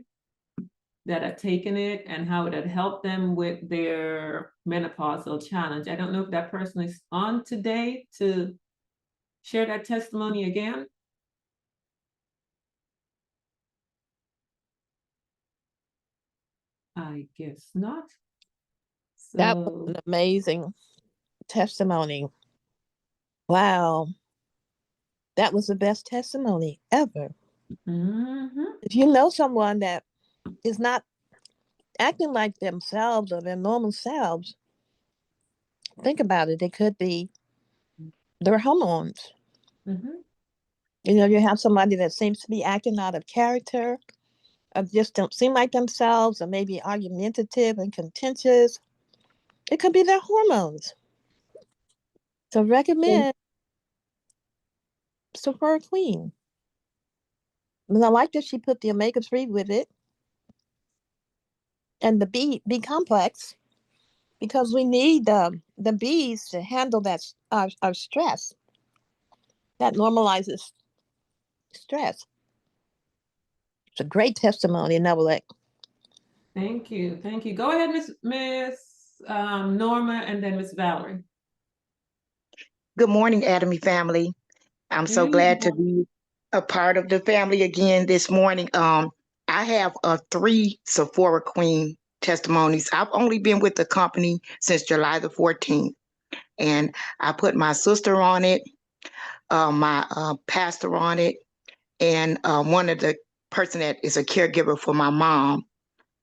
that had taken it and how it had helped them with their menopausal challenge. I don't know if that person is on today to share that testimony again. I guess not. That was an amazing testimony. Wow. That was the best testimony ever. If you know someone that is not acting like themselves or their normal selves, think about it. It could be their hormones. You know, you have somebody that seems to be acting out of character, or just don't seem like themselves, or maybe argumentative and contentious. It could be their hormones. So recommend Sephora Queen. And I like that she put the omega-3 with it and the B complex, because we need the B's to handle that our stress. That normalizes stress. It's a great testimony, Neverlet. Thank you. Thank you. Go ahead, Miss Norma, and then Miss Valerie. Good morning, Atomy family. I'm so glad to be a part of the family again this morning. I have 3 Sephora Queen testimonies. I've only been with the company since July the 14th, and I put my sister on it, my pastor on it, and one of the person that is a caregiver for my mom.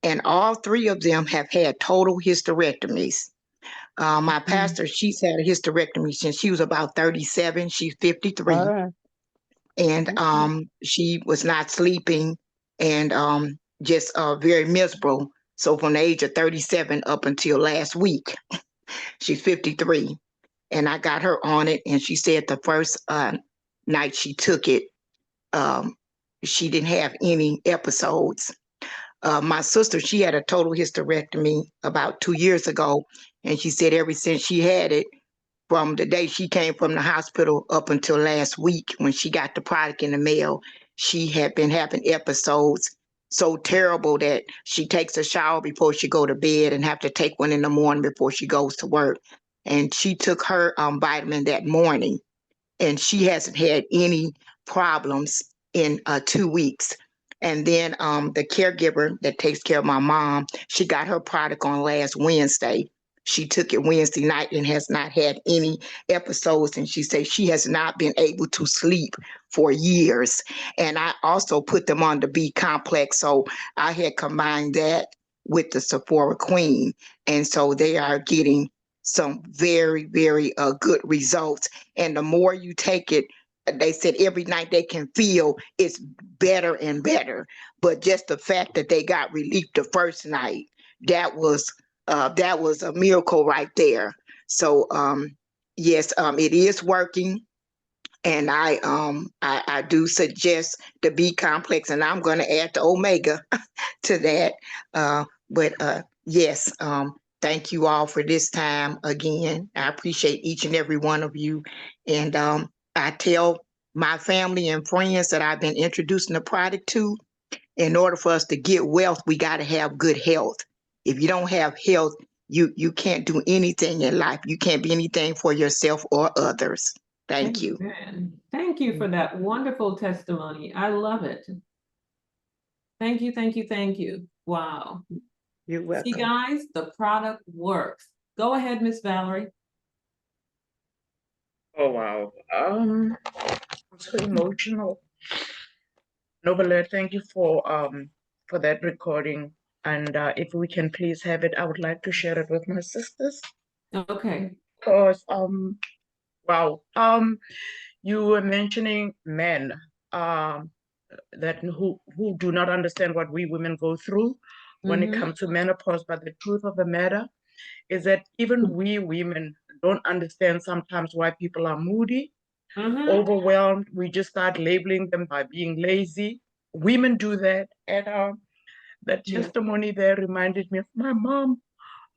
And all 3 of them have had total hysterectomies. My pastor, she's had a hysterectomy since she was about 37. She's 53. And she was not sleeping and just very miserable. So from the age of 37 up until last week, she's 53. And I got her on it, and she said the first night she took it, she didn't have any episodes. My sister, she had a total hysterectomy about 2 years ago, and she said ever since she had it, from the day she came from the hospital up until last week when she got the product in the mail, she had been having episodes so terrible that she takes a shower before she go to bed and have to take one in the morning before she goes to work. And she took her vitamin that morning, and she hasn't had any problems in 2 weeks. And then the caregiver that takes care of my mom, she got her product on last Wednesday. She took it Wednesday night and has not had any episodes. And she says she has not been able to sleep for years. And I also put them on the B complex. So I had combined that with the Sephora Queen. And so they are getting some very, very good results. And the more you take it, they said every night they can feel it's better and better. But just the fact that they got relief the first night, that was a miracle right there. So yes, it is working. And I do suggest the B complex, and I'm going to add the omega to that. But yes, thank you all for this time again. I appreciate each and every one of you. And I tell my family and friends that I've been introducing the product to, in order for us to get wealth, we got to have good health. If you don't have health, you can't do anything in life. You can't be anything for yourself or others. Thank you. Amen. Thank you for that wonderful testimony. I love it. Thank you, thank you, thank you. Wow. You're welcome. See, guys, the product works. Go ahead, Miss Valerie. Oh wow. I'm so emotional. Nobele, thank you for that recording. And if we can please have it, I would like to share it with my sisters. Okay. Because wow. You were mentioning men that who do not understand what we women go through when it comes to menopause. But the truth of the matter is that even we women don't understand sometimes why people are moody, overwhelmed. We just start labeling them by being lazy. Women do that. And that testimony there reminded me of my mom.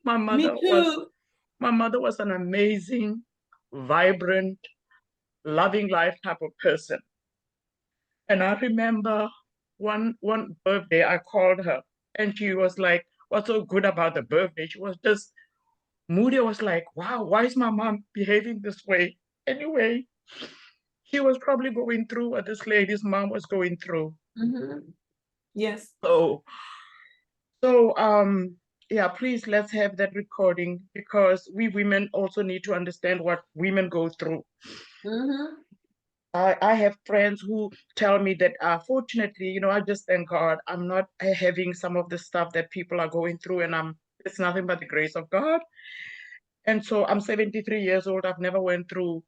My mother was an amazing, vibrant, loving life type of person. And I remember one birthday I called her and she was like, what's so good about the birthday? She was just moody. I was like, wow, why is my mom behaving this way? Anyway, she was probably going through what this lady's mom was going through. Yes. So yeah, please let's have that recording because we women also need to understand what women go through. I have friends who tell me that fortunately, you know, I just thank God I'm not having some of the stuff that people are going through, and it's nothing but the grace of God. And so I'm 73 years old. I've never went through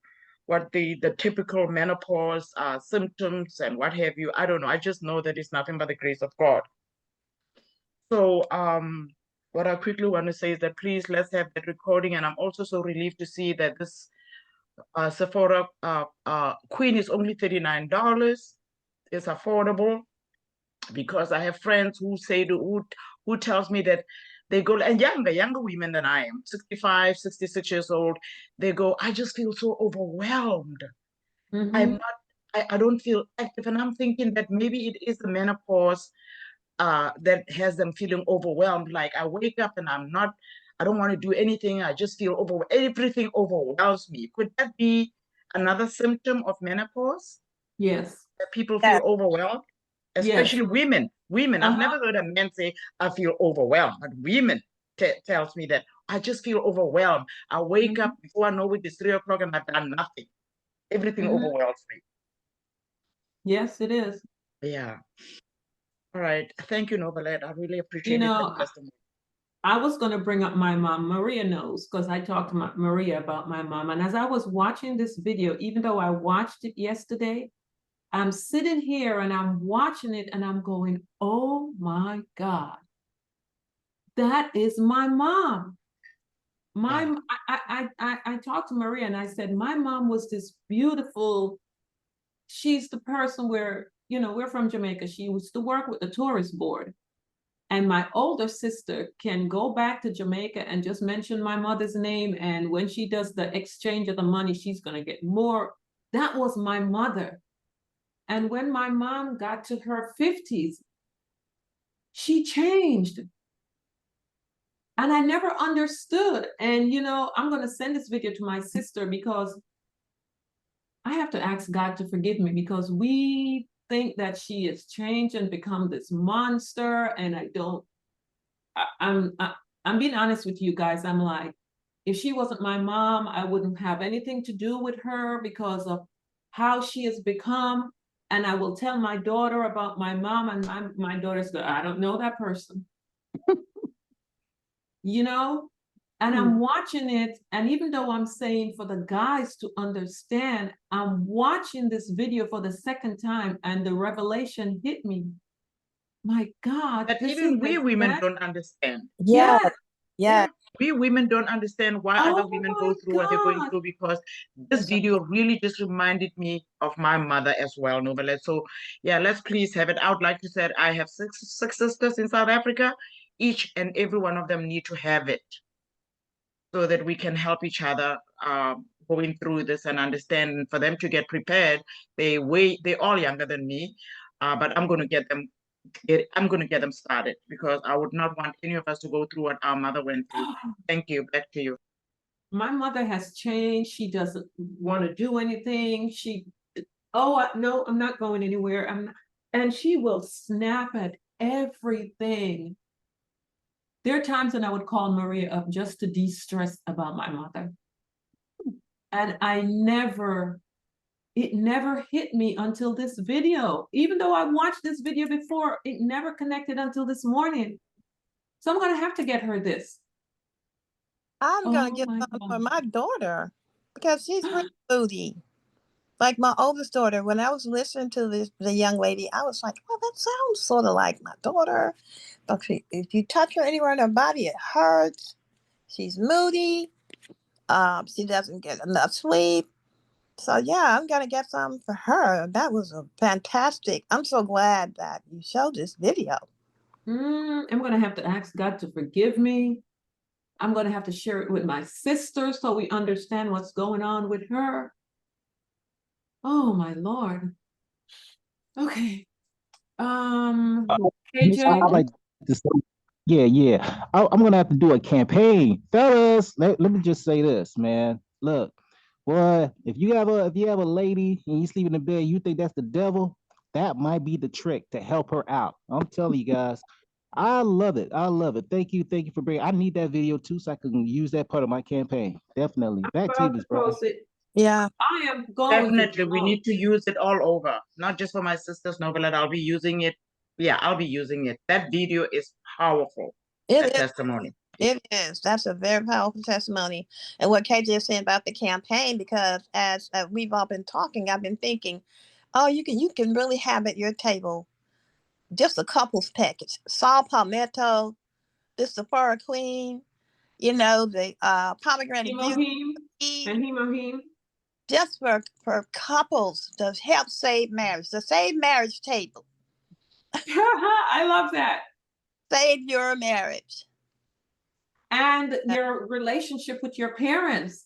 what the typical menopause symptoms and what have you. I don't know. I just know that it's nothing but the grace of God. So what I quickly want to say is that please let's have that recording. And I'm also so relieved to see that this Sephora Queen is only $39. It's affordable because I have friends who say who tells me that they go, and younger women than I am, 65, 66 years old, they go, I just feel so overwhelmed. I don't feel active. And I'm thinking that maybe it is the menopause that has them feeling overwhelmed. Like I wake up and I don't want to do anything. I just feel overwhelmed. Everything overwhelms me. Could that be another symptom of menopause? Yes. That people feel overwhelmed? Especially women. I've never heard a man say, I feel overwhelmed. But women tells me that I just feel overwhelmed. I wake up before I know it is 3 o'clock and I've done nothing. Everything overwhelms me. Yes, it is. Yeah. All right. Thank you, Novelet. I really appreciate You it. know, I was going to bring up my mom. Maria knows because I talked to Maria about my mom. And as I was watching this video, even though I watched it yesterday, I'm sitting here and I'm watching it and I'm going, oh my God, that is my mom. I talked to Maria and I said, my mom was this beautiful, she's the person where, you know, we're from Jamaica. She used to work with the tourist board. And my older sister can go back to Jamaica and just mention my mother's name. And when she does the exchange of the money, she's going to get more. That was my mother. And when my mom got to her 50s, she changed. And I never understood. And, you know, I'm going to send this video to my sister because I have to ask God to forgive me because we think that she has changed and become this monster. And I'm being honest with you guys. I'm like, if she wasn't my mom, I wouldn't have anything to do with her because of how she has become. And I will tell my daughter about my mom, and my daughter's go, I don't know that person. You know? And I'm watching it, and even though I'm saying for the guys to understand, I'm watching this video for the second time, and the revelation hit me. My God. That even we women don't understand. Yeah. Yeah. We women don't understand why other women go through what they're going through, because this video really just reminded me of my mother as well, Novelet. So yeah, let's please have it out. Like you said, I have six sisters in South Africa. Each and every one of them need to have it so that we can help each other going through this and understand. For them to get prepared, they're all younger than me, but I'm going to get them I'm going to get them started because I would not want any of us to go through what our mother went through. Thank you. Back to you. My mother has changed. She doesn't want to do anything. No, I'm not going anywhere. And she will snap at everything. There are times when I would call Maria up just to de-stress about my mother. And it never hit me until this video. Even though I watched this video before, it never connected until this morning. So I'm gonna have to get her this. I'm gonna Oh get my some for God. my daughter because she's really moody. Like my oldest daughter, when I was listening to the young lady, I was like, "Oh, that sounds sort of like my daughter." But if you touch her anywhere in her body, it hurts. She's moody. She doesn't get enough sleep. So yeah, I'm gonna get some for her. That was a fantastic. I'm so glad that you showed this video. I'm gonna have to ask God to forgive me. I'm gonna have to share it with my sister so we understand what's going on with her. Oh my Lord. Okay. Miss, I KJ. like to say, yeah. I'm gonna have to do a campaign, fellas. Let me just say this, man. Look, boy, if you have a lady and you sleep in the bed, you think that's the devil, that might be the trick to help her out. I'm telling you guys, I love it. I love it. Thank you for bringing. I need that video too, so I can use that part of my campaign. Definitely. Back to you, About to Miss Brown. post it. Yeah. I am going Definitely, to we need to use it all over, not just for my sister's novel. I'll be using it. Yeah, I'll be using it. That video is powerful. It That is. testimony. It is. That's a very powerful testimony. And what KJ is saying about the campaign, because as we've all been talking, I've been thinking, oh, you can really have at your table just a couples package: saw palmetto, the Sephora Queen, the pomegranate juice, and Himohim. just for couples to help save marriage, the save marriage table. I love that. Save your marriage. And your relationship with your parents.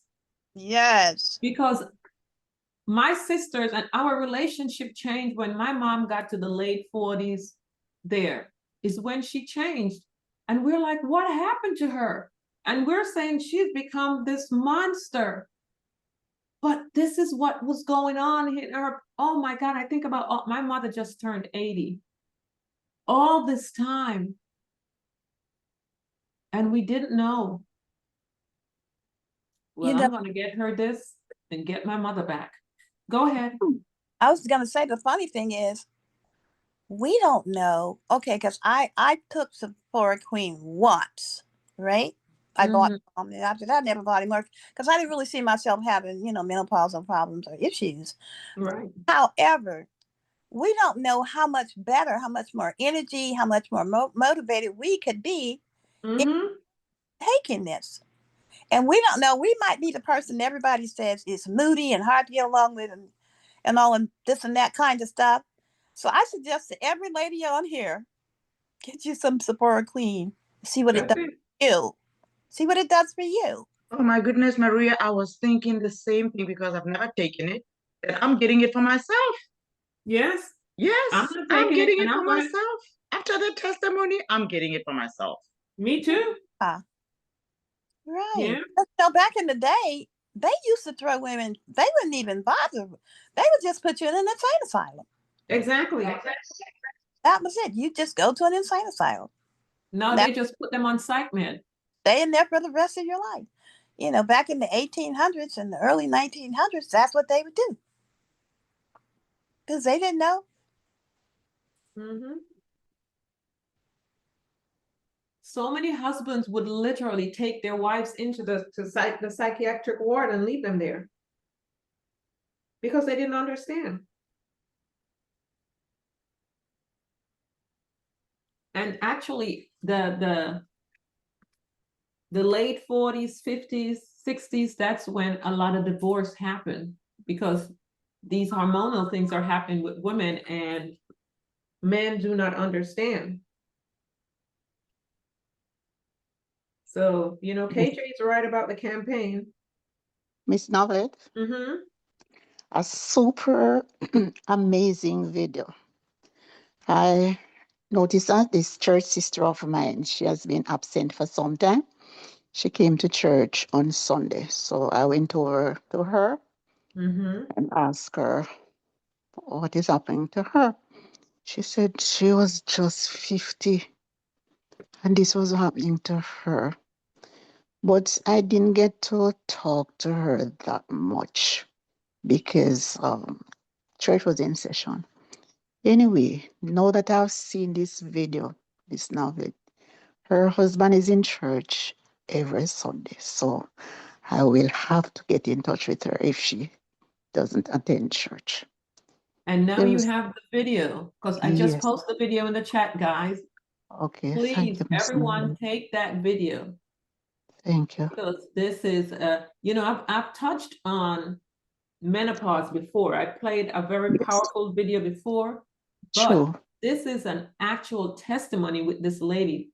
Yes. Because my sisters and our relationship changed when my mom got to the late 40s. There is when she changed. And we're like, what happened to her? And we're saying she's become this monster. But this is what was going on in her. Oh my God, I think about my mother just turned 80. All this time. And we didn't know. Well, I'm going to get her this and get my mother back. Go ahead. I was going to say, the funny thing is, we don't know. Okay, because I took Sephora Queen once, right? I bought and after that, I never bought anymore because I didn't really see myself having, menopausal problems or issues. Right. However, we don't know how much better, how much more energy, how much more motivated we could be in taking this. And we don't know. We might be the person everybody says is moody and hard to get along with and all and this and that kind of stuff. So I suggest to every lady on here, get you some Sephora Clean. See what it does for you. See what it does for you. Oh my goodness, Maria, I was thinking the same thing because I've never taken it. And I'm getting it for myself. Yes. Yes, I'm getting it for myself. After the testimony, I'm getting it for myself. Me too. Right. Yeah. So back in the day, they used to throw women, they wouldn't even bother. They would just put you in an insane asylum. Exactly. That was it. You just go to an insane asylum. No, they just put them on psych med. Stay in there for the rest of your life. Back in the 1800s and the early 1900s, that's what they would do. Because they didn't know. So many husbands would literally take their wives into the psychiatric ward and leave them there because they didn't understand. And actually, the late 40s, 50s, 60s, that's when a lot of divorce happened because these hormonal things are happening with women and men do not understand. So, KJ is right about the campaign. Miss Novelet, a super amazing video. I noticed that this church sister of mine, she has been absent for some time. She came to church on Sunday. So I went over to her and asked her what is happening to her. She said she was just 50 and this was happening to her. But I didn't get to talk to her that much because church was in session. Anyway, now that I've seen this video, this novel, her husband is in church every Sunday. So I will have to get in touch with her if she doesn't attend church. And now There you was, have the video, because I just yes, posted the video in the chat, guys. okay, thank Please, you, Miss everyone, Nolan. take that video, Thank you. because this is, you know, I've touched on menopause before. I played a very Yes, powerful video before, but true. this is an actual testimony with this lady.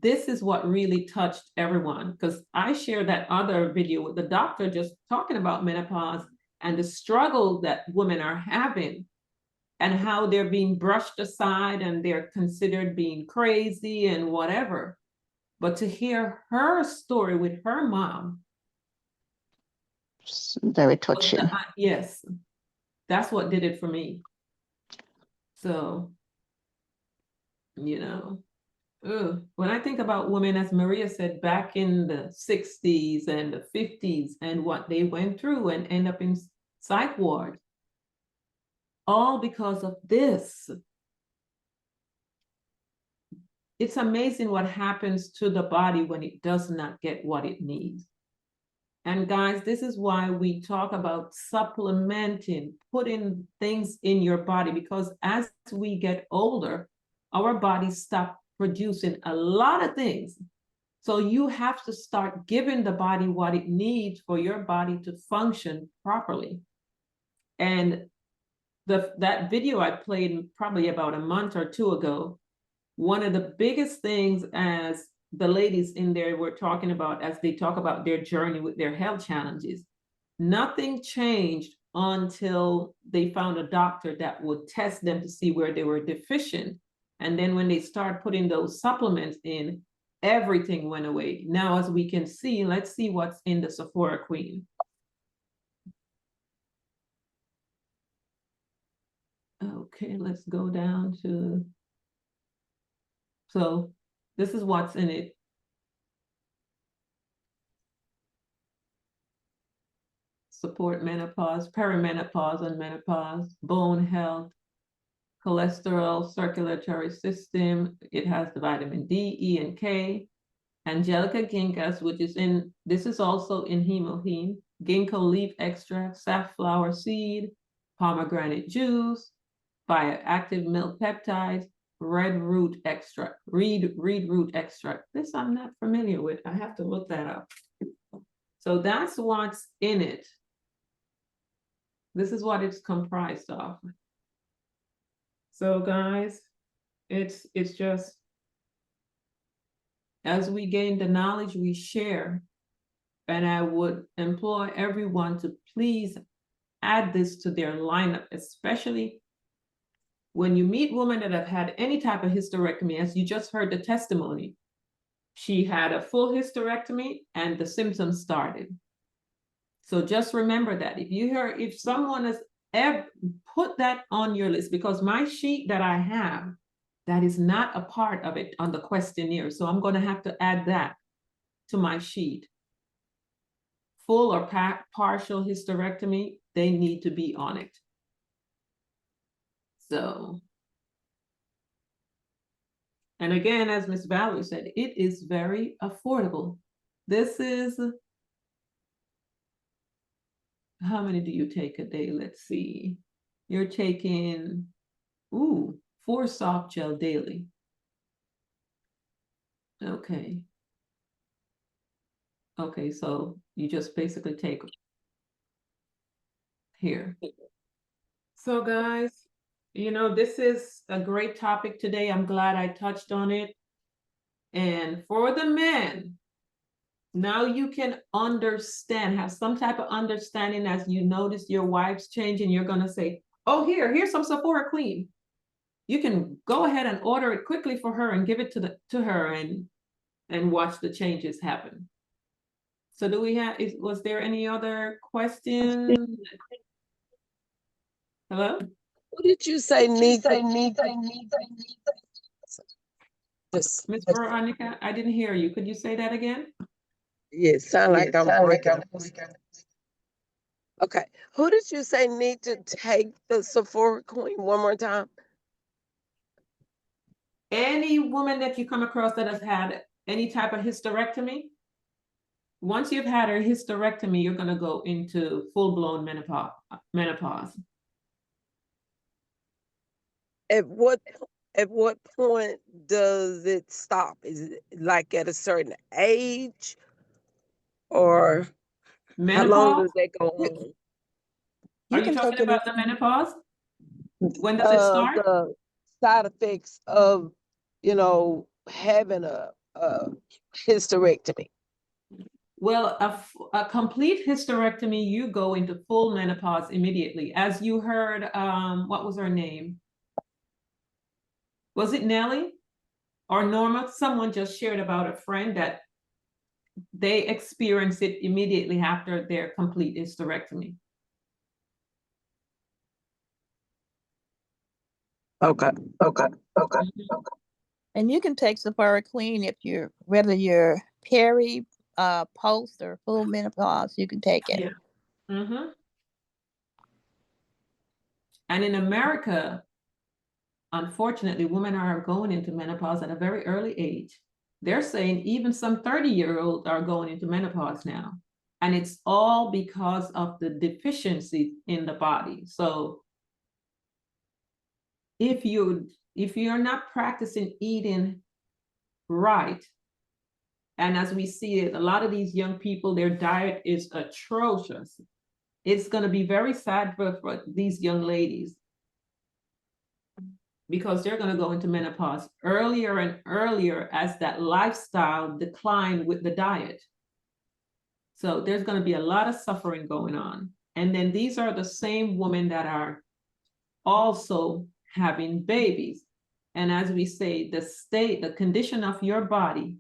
This is what really touched everyone, because I shared that other video with the doctor just talking about menopause and the struggle that women are having and how they're being brushed aside and they're considered being crazy and whatever. But to hear her story with her mom, It's very touching. yes, that's what did it for me. So, you know, when I think about women, as Maria said, back in the 60s and the 50s and what they went through and end up in psych ward, all because of this. It's amazing what happens to the body when it does not get what it needs. And guys, this is why we talk about supplementing, putting things in your body, because as we get older, our bodies stop producing a lot of things. So you have to start giving the body what it needs for your body to function properly. And that video I played probably about a month or two ago, one of the biggest things, as the ladies in there were talking about, as they talk about their journey with their health challenges, nothing changed until they found a doctor that would test them to see where they were deficient. And then when they start putting those supplements in, everything went away. Now, as we can see, let's see what's in the Sephora Queen. Okay, let's go down to, so this is what's in it. Support menopause, perimenopause and menopause, bone health, cholesterol, circulatory system. It has the vitamin D, E, and K. Angelica ginkgos, which is in, this is also in hemoheme, ginkgo leaf extract, safflower seed, pomegranate juice, bioactive milk peptides, red root extract, reed root extract. This I'm not familiar with. I have to look that up. So that's what's in it. This is what it's comprised of. So guys, it's just, as we gain the knowledge, we share. And I would implore everyone to please add this to their lineup, especially when you meet women that have had any type of hysterectomy. As you just heard the testimony, she had a full hysterectomy and the symptoms started. So just remember that if someone has ever put that on your list, because my sheet that I have, that is not a part of it on the questionnaire. So I'm going to have to add that to my sheet. Full or partial hysterectomy, they need to be on it. So, and again, as Miss Valerie said, it is very affordable. This is, how many do you take a day? Let's see. You're taking, 4 soft gel daily. Okay. Okay, so you just basically take here. So guys, you know, this is a great topic today. I'm glad I touched on it. And for the men, now you can understand, have some type of understanding as you notice your wife's changing. You're going to say, oh, here's some Sephora Queen. you can go ahead and order it quickly for her and give it to her and watch the changes happen. So do we have, was there any other question? Hello? Who did you say need to Miss Veronica, I didn't hear you. Could you say that again? yeah, sound like I'm breaking up. Okay. Who did you say need to take the Sephora Queen one more time? Any woman that you come across that has had any type of hysterectomy, once you've had a hysterectomy, you're going to go into full-blown menopause. At what point does it stop? Is it like at a certain age, or how long does that go on? Are you talking about the menopause? When does it start? The side effects of, having a hysterectomy. Well, a complete hysterectomy, you go into full menopause immediately. As you heard, what was her name? Was it Nellie or Norma? Someone just shared about a friend that they experienced it immediately after their complete hysterectomy. Okay. And you can take Sephora Clean if you're, whether you're peri, post, or full menopause, you can take it. Yeah. And in America, unfortunately, women are going into menopause at a very early age. They're saying even some 30-year-olds are going into menopause now. And it's all because of the deficiency in the body. So if you're not practicing eating right, and as we see it, a lot of these young people, their diet is atrocious. It's going to be very sad for these young ladies, because they're going to go into menopause earlier and earlier as that lifestyle decline with the diet. So there's going to be a lot of suffering going on. And then these are the same women that are also having babies. And as we say, the condition of your body,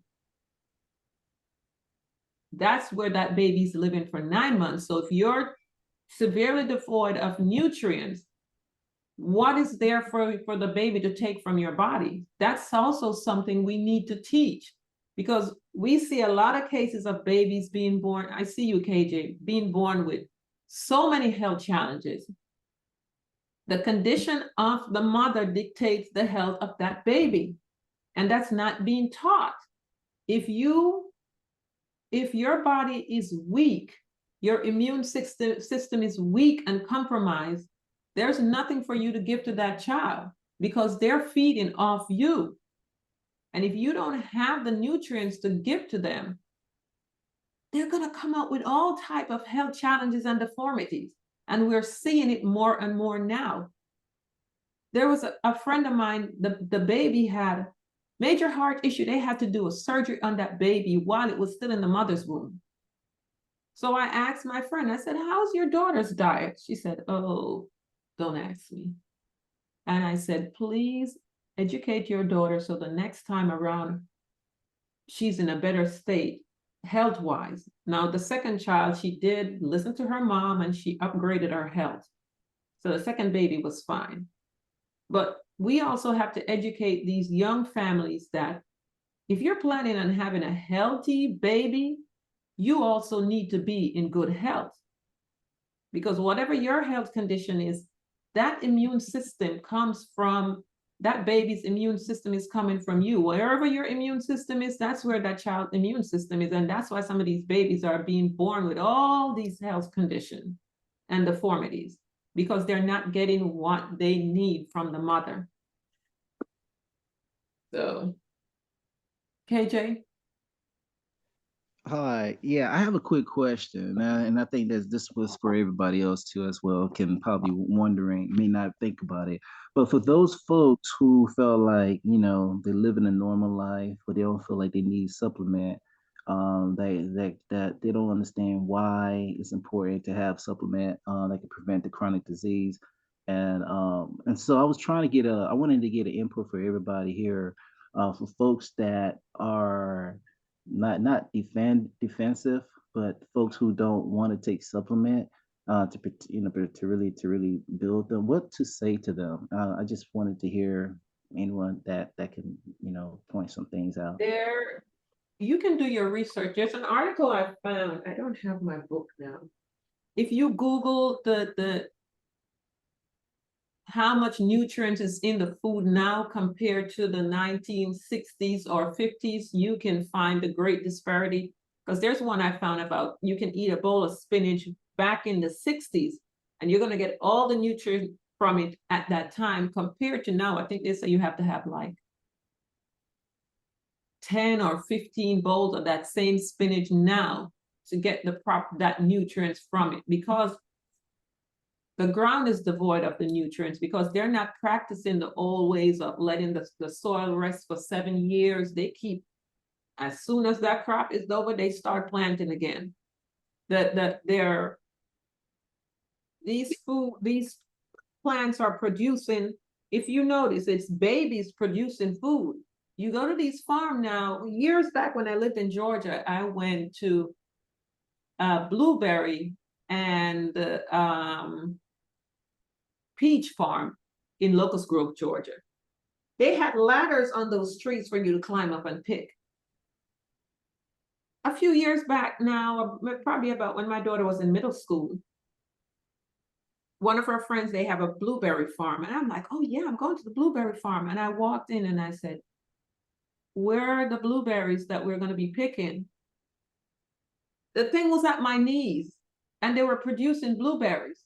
that's where that baby's living for 9 months. So if you're severely devoid of nutrients, what is there for the baby to take from your body? That's also something we need to teach, because we see a lot of cases of babies being born. I see you, KJ, being born with so many health challenges. The condition of the mother dictates the health of that baby, and that's not being taught. If your body is weak, your immune system is weak and compromised, there's nothing for you to give to that child, because they're feeding off you. And if you don't have the nutrients to give to them, they're going to come out with all type of health challenges and deformities. And we're seeing it more and more now. There was a friend of mine, the baby had major heart issue. They had to do a surgery on that baby while it was still in the mother's womb. So I asked my friend, I said, how's your daughter's diet? She said, oh, don't ask me. And I said, please educate your daughter so the next time around, she's in a better state health-wise. Now, the second child, she did listen to her mom and she upgraded her health. So the second baby was fine. But we also have to educate these young families that if you're planning on having a healthy baby, you also need to be in good health. Because whatever your health condition is, that immune system comes from, that baby's immune system is coming from you. Wherever your immune system is, that's where that child's immune system is. And that's why some of these babies are being born with all these health conditions and deformities, because they're not getting what they need from the mother. So, KJ? Hi, yeah, I have a quick question, and I think that this was for everybody else too as well. Can probably wondering, may not think about it, but for those folks who felt like they live in a normal life, but they don't feel like they need supplement, that they don't understand why it's important to have supplement that can prevent the chronic disease. And so I was trying to get I wanted to get an input for everybody here, for folks that are not defensive, but folks who don't want to take supplement, to really build them. What to say to them? I just wanted to hear anyone that can point some things out. There, you can do your research. There's an article I found. I don't have my book now. If you Google the how much nutrients is in the food now compared to the 1960s or 50s, you can find a great disparity. Because there's one I found about you can eat a bowl of spinach back in the 60s, and you're going to get all the nutrients from it at that time compared to now. I think they say you have to have like 10 or 15 bowls of that same spinach now to get the that nutrients from it, because the ground is devoid of the nutrients, because they're not practicing the old ways of letting the soil rest for 7 years. They keep, as soon as that crop is over, they start planting again. These plants are producing, if you notice, it's babies producing food. You go to these farms now. Years back when I lived in Georgia, I went to blueberry and peach farm in Locust Grove, Georgia. They had ladders on those trees for you to climb up and pick. A few years back now, probably about when my daughter was in middle school, one of her friends, they have a blueberry farm. And I'm like, oh yeah, I'm going to the blueberry farm. And I walked in and I said, where are the blueberries that we're going to be picking? The thing was at my knees, and they were producing blueberries.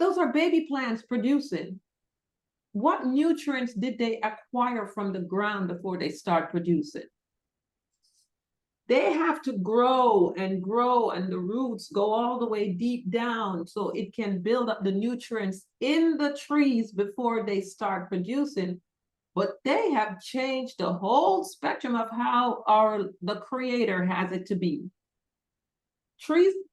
Those are baby plants producing. What nutrients did they acquire from the ground before they start producing? They have to grow, and the roots go all the way deep down so it can build up the nutrients in the trees before they start producing. But they have changed the whole spectrum of how the creator has it to be.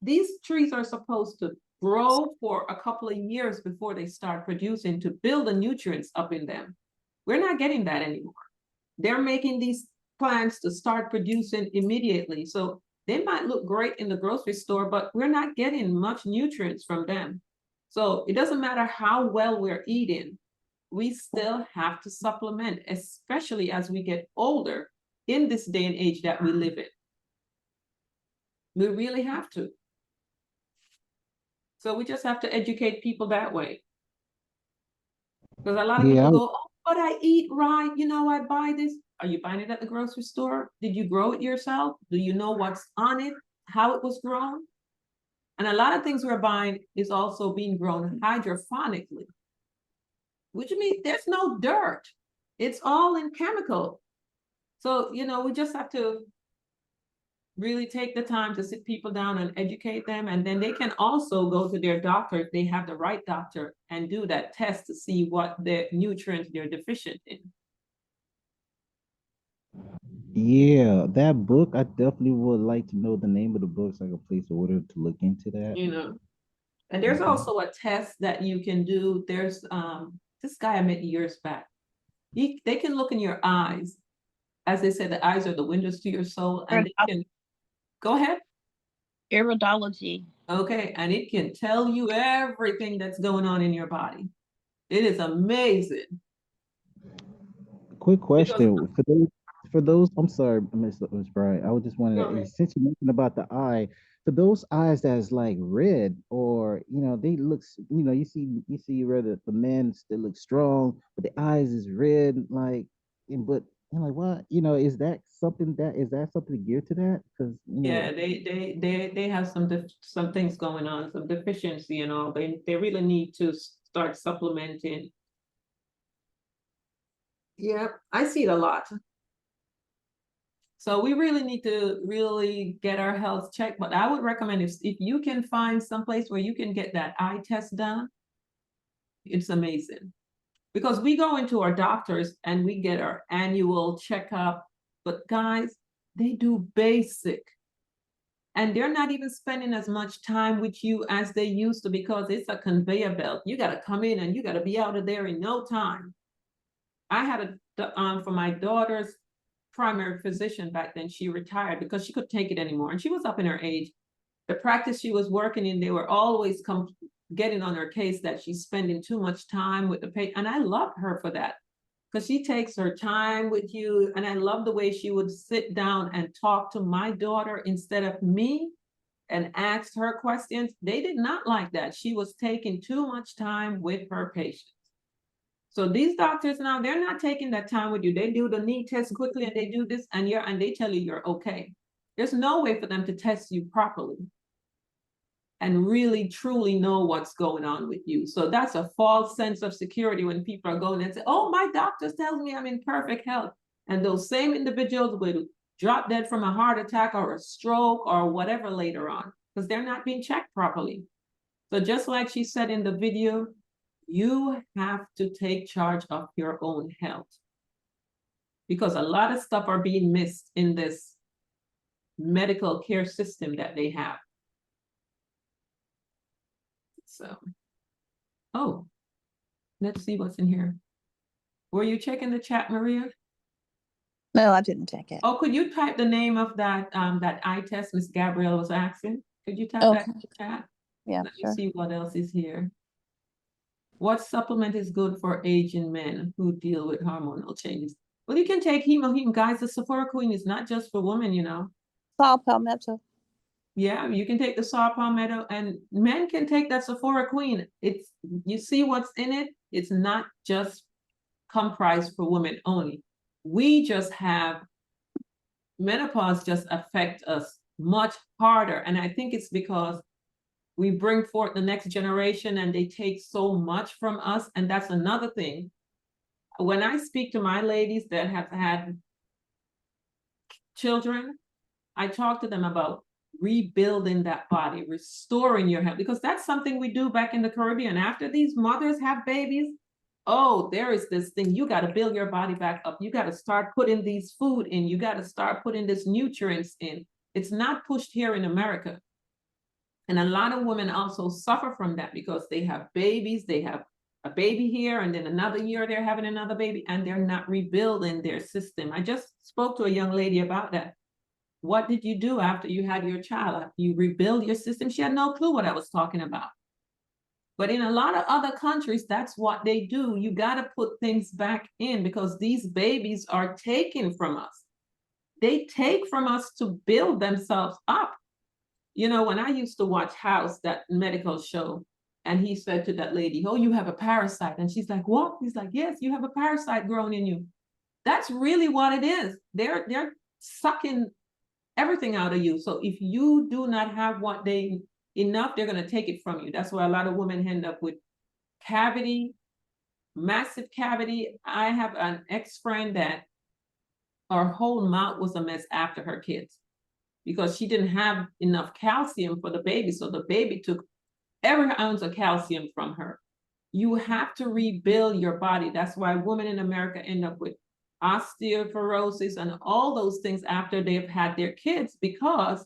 These trees are supposed to grow for a couple of years before they start producing to build the nutrients up in them. We're not getting that anymore. They're making these plants to start producing immediately. So they might look great in the grocery store, but we're not getting much nutrients from them. So it doesn't matter how well we're eating, we still have to supplement, especially as we get older in this day and age that we live in. We really have to. So we just have to educate people that way. Because a lot of people go, oh, but I eat right. I buy this. Are you buying it at the grocery store? Did you grow it yourself? Do you know what's on it? How it was grown? And a lot of things we're buying is also being grown hydroponically, which means there's no dirt. It's all in chemical. So, we just have to really take the time to sit people down and educate them. And then they can also go to their doctor, if they have the right doctor, and do that test to see what the nutrients they're deficient in. Yeah, that book, I definitely would like to know the name of the book so I can place an order to look into that. And there's also a test that you can do. There's this guy I met years back. They can look in your eyes. As they say, the eyes are the windows to your soul, and they can go ahead. Iridology. Okay, and it can tell you everything that's going on in your body. It is amazing. Quick question for those. I'm sorry, Ms. Bright. I was just wondering, since you mentioned about the eye, for those eyes that's like red, or they look, you see whether the men still look strong, but the eyes is red, like, but like what, is that something geared to that? Because yeah, they have some things going on, some deficiency and all. They really need to start supplementing. Yeah, I see it a lot. So we really need to really get our health checked. But I would recommend if you can find some place where you can get that eye test done, it's amazing. Because we go into our doctors and we get our annual checkup. But guys, they do basic. And they're not even spending as much time with you as they used to, because it's a conveyor belt. You got to come in and you got to be out of there in no time. I had for my daughter's primary physician back then, she retired because she couldn't take it anymore. And she was up in her age. The practice she was working in, they were always getting on her case that she's spending too much time with the patient. And I loved her for that, because she takes her time with you. And I love the way she would sit down and talk to my daughter instead of me and ask her questions. They did not like that. She was taking too much time with her patients. So these doctors now, they're not taking that time with you. They do the need test quickly and they do this and they tell you you're okay. There's no way for them to test you properly and really truly know what's going on with you. So that's a false sense of security when people are going and say, oh, my doctor tells me I'm in perfect health. And those same individuals will drop dead from a heart attack or a stroke or whatever later on, because they're not being checked properly. So just like she said in the video, you have to take charge of your own health, because a lot of stuff are being missed in this medical care system that they have. So, oh, let's see what's in here. Were you checking the chat, Maria? No, I didn't check it. Oh, could you type the name of that eye test Miss Gabrielle was asking? Could you type that in the chat? Yeah, Let me see what else is here. What supplement is good for aging men who deal with hormonal changes? Well, you can take heme. Guys, the Sephora Queen is not just for women, you know. Saw palmetto. Yeah, you can take the saw palmetto, and men can take that Sephora Queen. It's, you see what's in it? It's not just comprised for women only. We just have, menopause just affect us much harder. And I think it's because we bring forth the next generation and they take so much from us. And that's another thing. When I speak to my ladies that have had children, I talk to them about rebuilding that body, restoring your health, because that's something we do back in the Caribbean. After these mothers have babies, oh, there is this thing, you got to build your body back up. You got to start putting these food in. You got to start putting this nutrients in. It's not pushed here in America. And a lot of women also suffer from that because they have babies, they have a baby here, and then another year they're having another baby, and they're not rebuilding their system. I just spoke to a young lady about that. What did you do after you had your child? You rebuild your system? She had no clue what I was talking about. But in a lot of other countries, that's what they do. You got to put things back in, because these babies are taken from us. They take from us to build themselves up. You know, when I used to watch House, that medical show, and he said to that lady, oh, you have a parasite. And she's like, what? He's like, yes, you have a parasite growing in you. That's really what it is. They're sucking everything out of you. So if you do not have what they enough, they're going to take it from you. That's why a lot of women end up with cavity, massive cavity. I have an ex-friend that her whole mouth was a mess after her kids, because she didn't have enough calcium for the baby. So the baby took every ounce of calcium from her. You have to rebuild your body. That's why women in America end up with osteoporosis and all those things after they've had their kids, because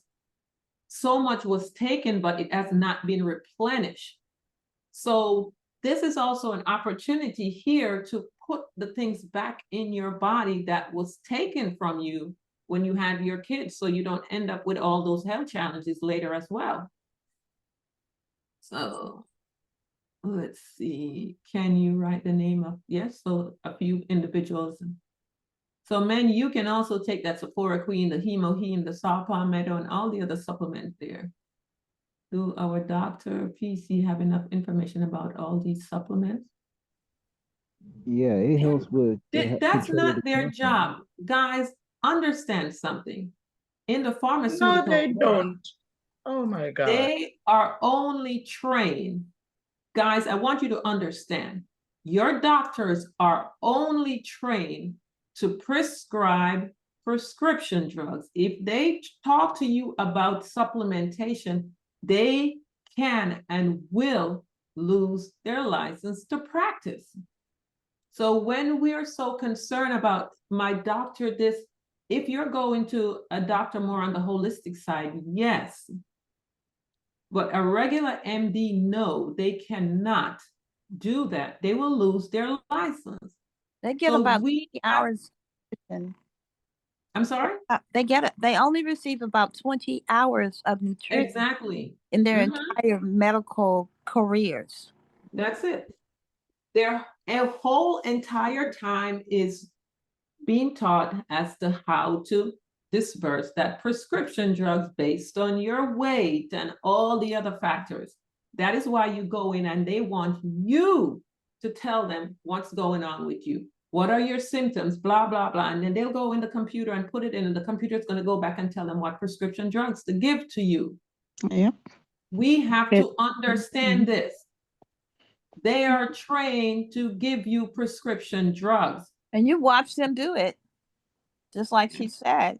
so much was taken, but it has not been replenished. So this is also an opportunity here to put the things back in your body that was taken from you when you had your kids, so you don't end up with all those health challenges later as well. So let's see, can you write the name of, yes, so a few individuals. So men, you can also take that Sephora Queen, the Heme, the saw palmetto, and all the other supplements there. Do our doctor PC have enough information about all these supplements? Yeah, it helps with That's control not the their cancer. job. Guys, understand something. In the No, pharmaceutical they world, don't. Oh my God. they are only trained. Guys, I want you to understand, your doctors are only trained to prescribe prescription drugs. If they talk to you about supplementation, they can and will lose their license to practice. So when we're so concerned about my doctor this, if you're going to a doctor more on the holistic side, yes. But a regular MD, no, they cannot do that. They will lose their license. They get So about we 20 hours. I'm sorry? They only receive about 20 hours of nutrition Exactly. in their entire medical careers. That's it. Their whole entire time is being taught as to how to disperse that prescription drugs based on your weight and all the other factors. That is why you go in and they want you to tell them what's going on with you. What are your symptoms? Blah, blah, blah. And then they'll go in the computer and put it in, and the computer is going to go back and tell them what prescription drugs to give to you. Yeah. We have to understand this. They are trained to give you prescription drugs. And you watch them do it, just like she said.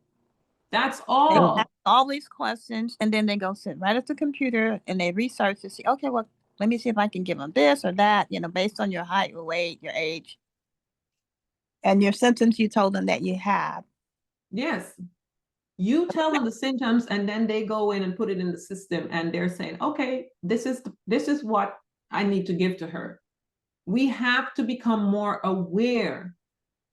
That's They all. ask all these questions, and then they go sit right at the computer and they research to see, okay, well, let me see if I can give them this or that, based on your height, your weight, your age, and your symptoms you told them that you have. Yes. You tell them the symptoms, and then they go in and put it in the system, and they're saying, okay, this is what I need to give to her. We have to become more aware.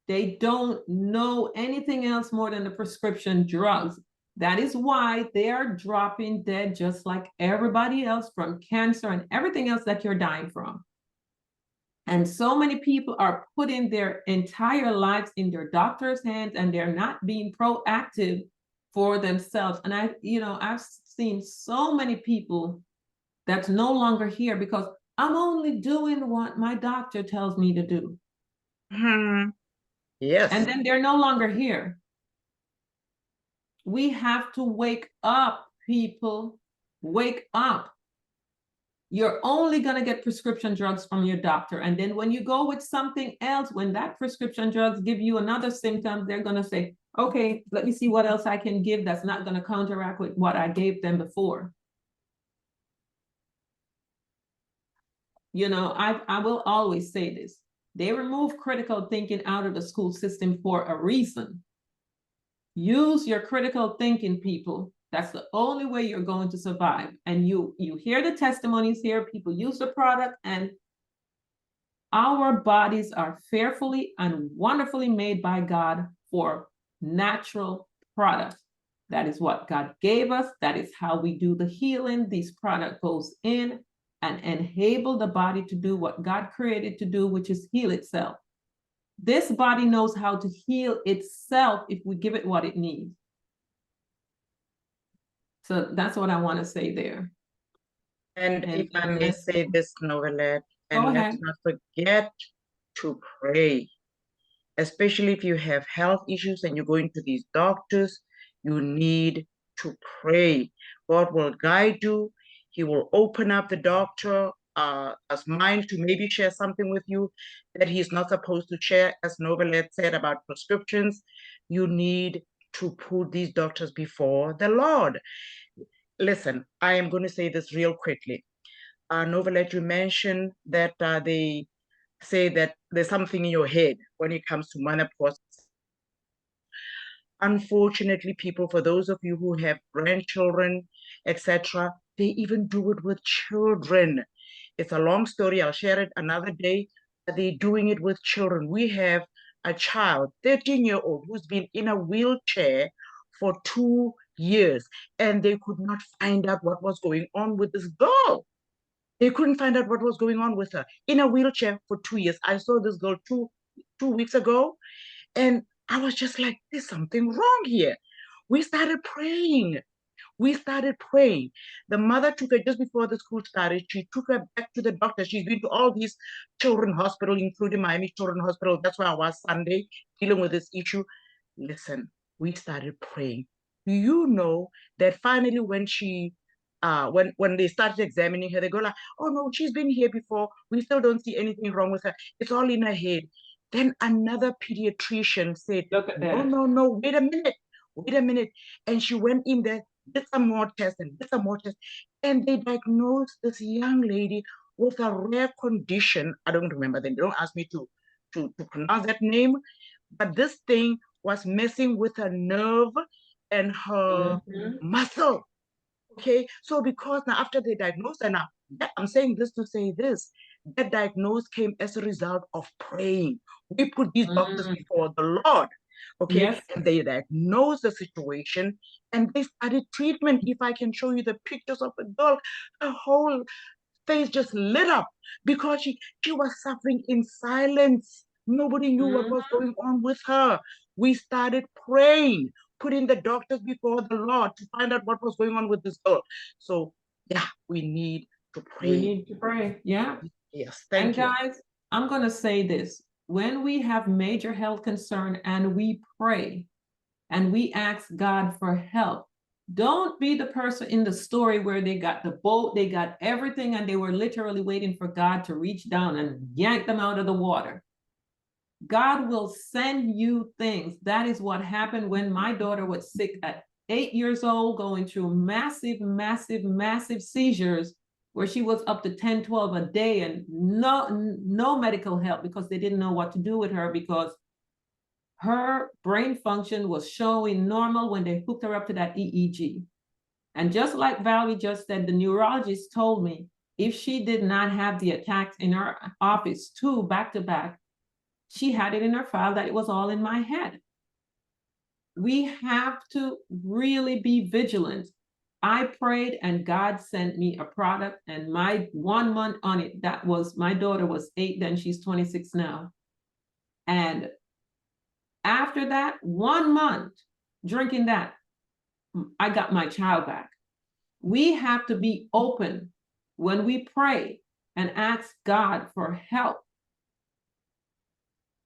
They don't know anything else more than the prescription drugs. That is why they are dropping dead just like everybody else from cancer and everything else that you're dying from. And so many people are putting their entire lives in their doctor's hands, and they're not being proactive for themselves. And I've seen so many people that's no longer here because I'm only doing what my doctor tells me to do. Yes. And then they're no longer here. We have to wake up, people. Wake up. You're only going to get prescription drugs from your doctor. And then when you go with something else, when that prescription drugs give you another symptom, they're going to say, okay, let me see what else I can give that's not going to counteract with what I gave them before. I will always say this. They remove critical thinking out of the school system for a reason. Use your critical thinking, people. That's the only way you're going to survive. And you hear the testimonies here, people use the product, and our bodies are fearfully and wonderfully made by God for natural products. That is what God gave us. That is how we do the healing. This product goes in and enable the body to do what God created to do, which is heal itself. This body knows how to heal itself if we give it what it needs. So that's what I want to say there. And if I may say this, Novelette, and let's not forget to pray. Especially if you have health issues and you're going to these doctors, you need to pray. God will guide you. He will open up the doctor's mind to maybe share something with you that he's not supposed to share. As Novelette said about prescriptions, you need to put these doctors before the Lord. Listen, I am going to say this real quickly. Novelette, you mentioned that they say that there's something in your head when it comes to menopause. Unfortunately, people, for those of you who have grandchildren, etc., they even do it with children. It's a long story. I'll share it another day. They're doing it with children. We have a child, 13-year-old, who's been in a wheelchair for 2 years, and they could not find out what was going on with this girl. They couldn't find out what was going on with her in a wheelchair for 2 years. I saw this girl two weeks ago, and I was just like, there's something wrong here. We started praying. The mother took her just before the school started. She took her back to the doctor. She's been to all these children's hospitals, including Miami Children's Hospital. That's where I was Sunday dealing with this issue. Listen, we started praying. Do you know that finally when she when they started examining her, they go like, oh no, she's been here before. We still don't see anything wrong with her. It's all in her head. Then another pediatrician said, no, wait a minute. And she went in there, did some more tests, and they diagnosed this young lady with a rare condition. I don't remember them. They don't ask me to pronounce that name, but this thing was messing with her nerve and her muscle. Okay, so because now after they diagnosed, and now I'm saying this to say this, that diagnosis came as a result of praying. We put these doctors before the Lord, okay, Yes. and they diagnosed the situation and they started treatment. If I can show you the pictures of the girl, her whole face just lit up because she was suffering in silence. Nobody knew what was going on with her. We started praying, putting the doctors before the Lord to find out what was going on with this girl. So yeah, we need to pray. We need to pray. Yeah. Yes, thank you. And guys, I'm going to say this. When we have major health concern and we pray and we ask God for help, don't be the person in the story where they got the boat, they got everything, and they were literally waiting for God to reach down and yank them out of the water. God will send you things. That is what happened when my daughter was sick at 8 years old, going through massive seizures where she was up to 10, 12 a day and no medical help because they didn't know what to do with her because her brain function was showing normal when they hooked her up to that EEG. And just like Valerie just said, the neurologist told me if she did not have the attacks in her office 2 back to back, she had it in her file that it was all in my head. We have to really be vigilant. I prayed and God sent me a product, and my 1 month on it, that was, my daughter was 8 then, she's 26 now. And after that 1 month drinking that, I got my child back. We have to be open when we pray and ask God for help.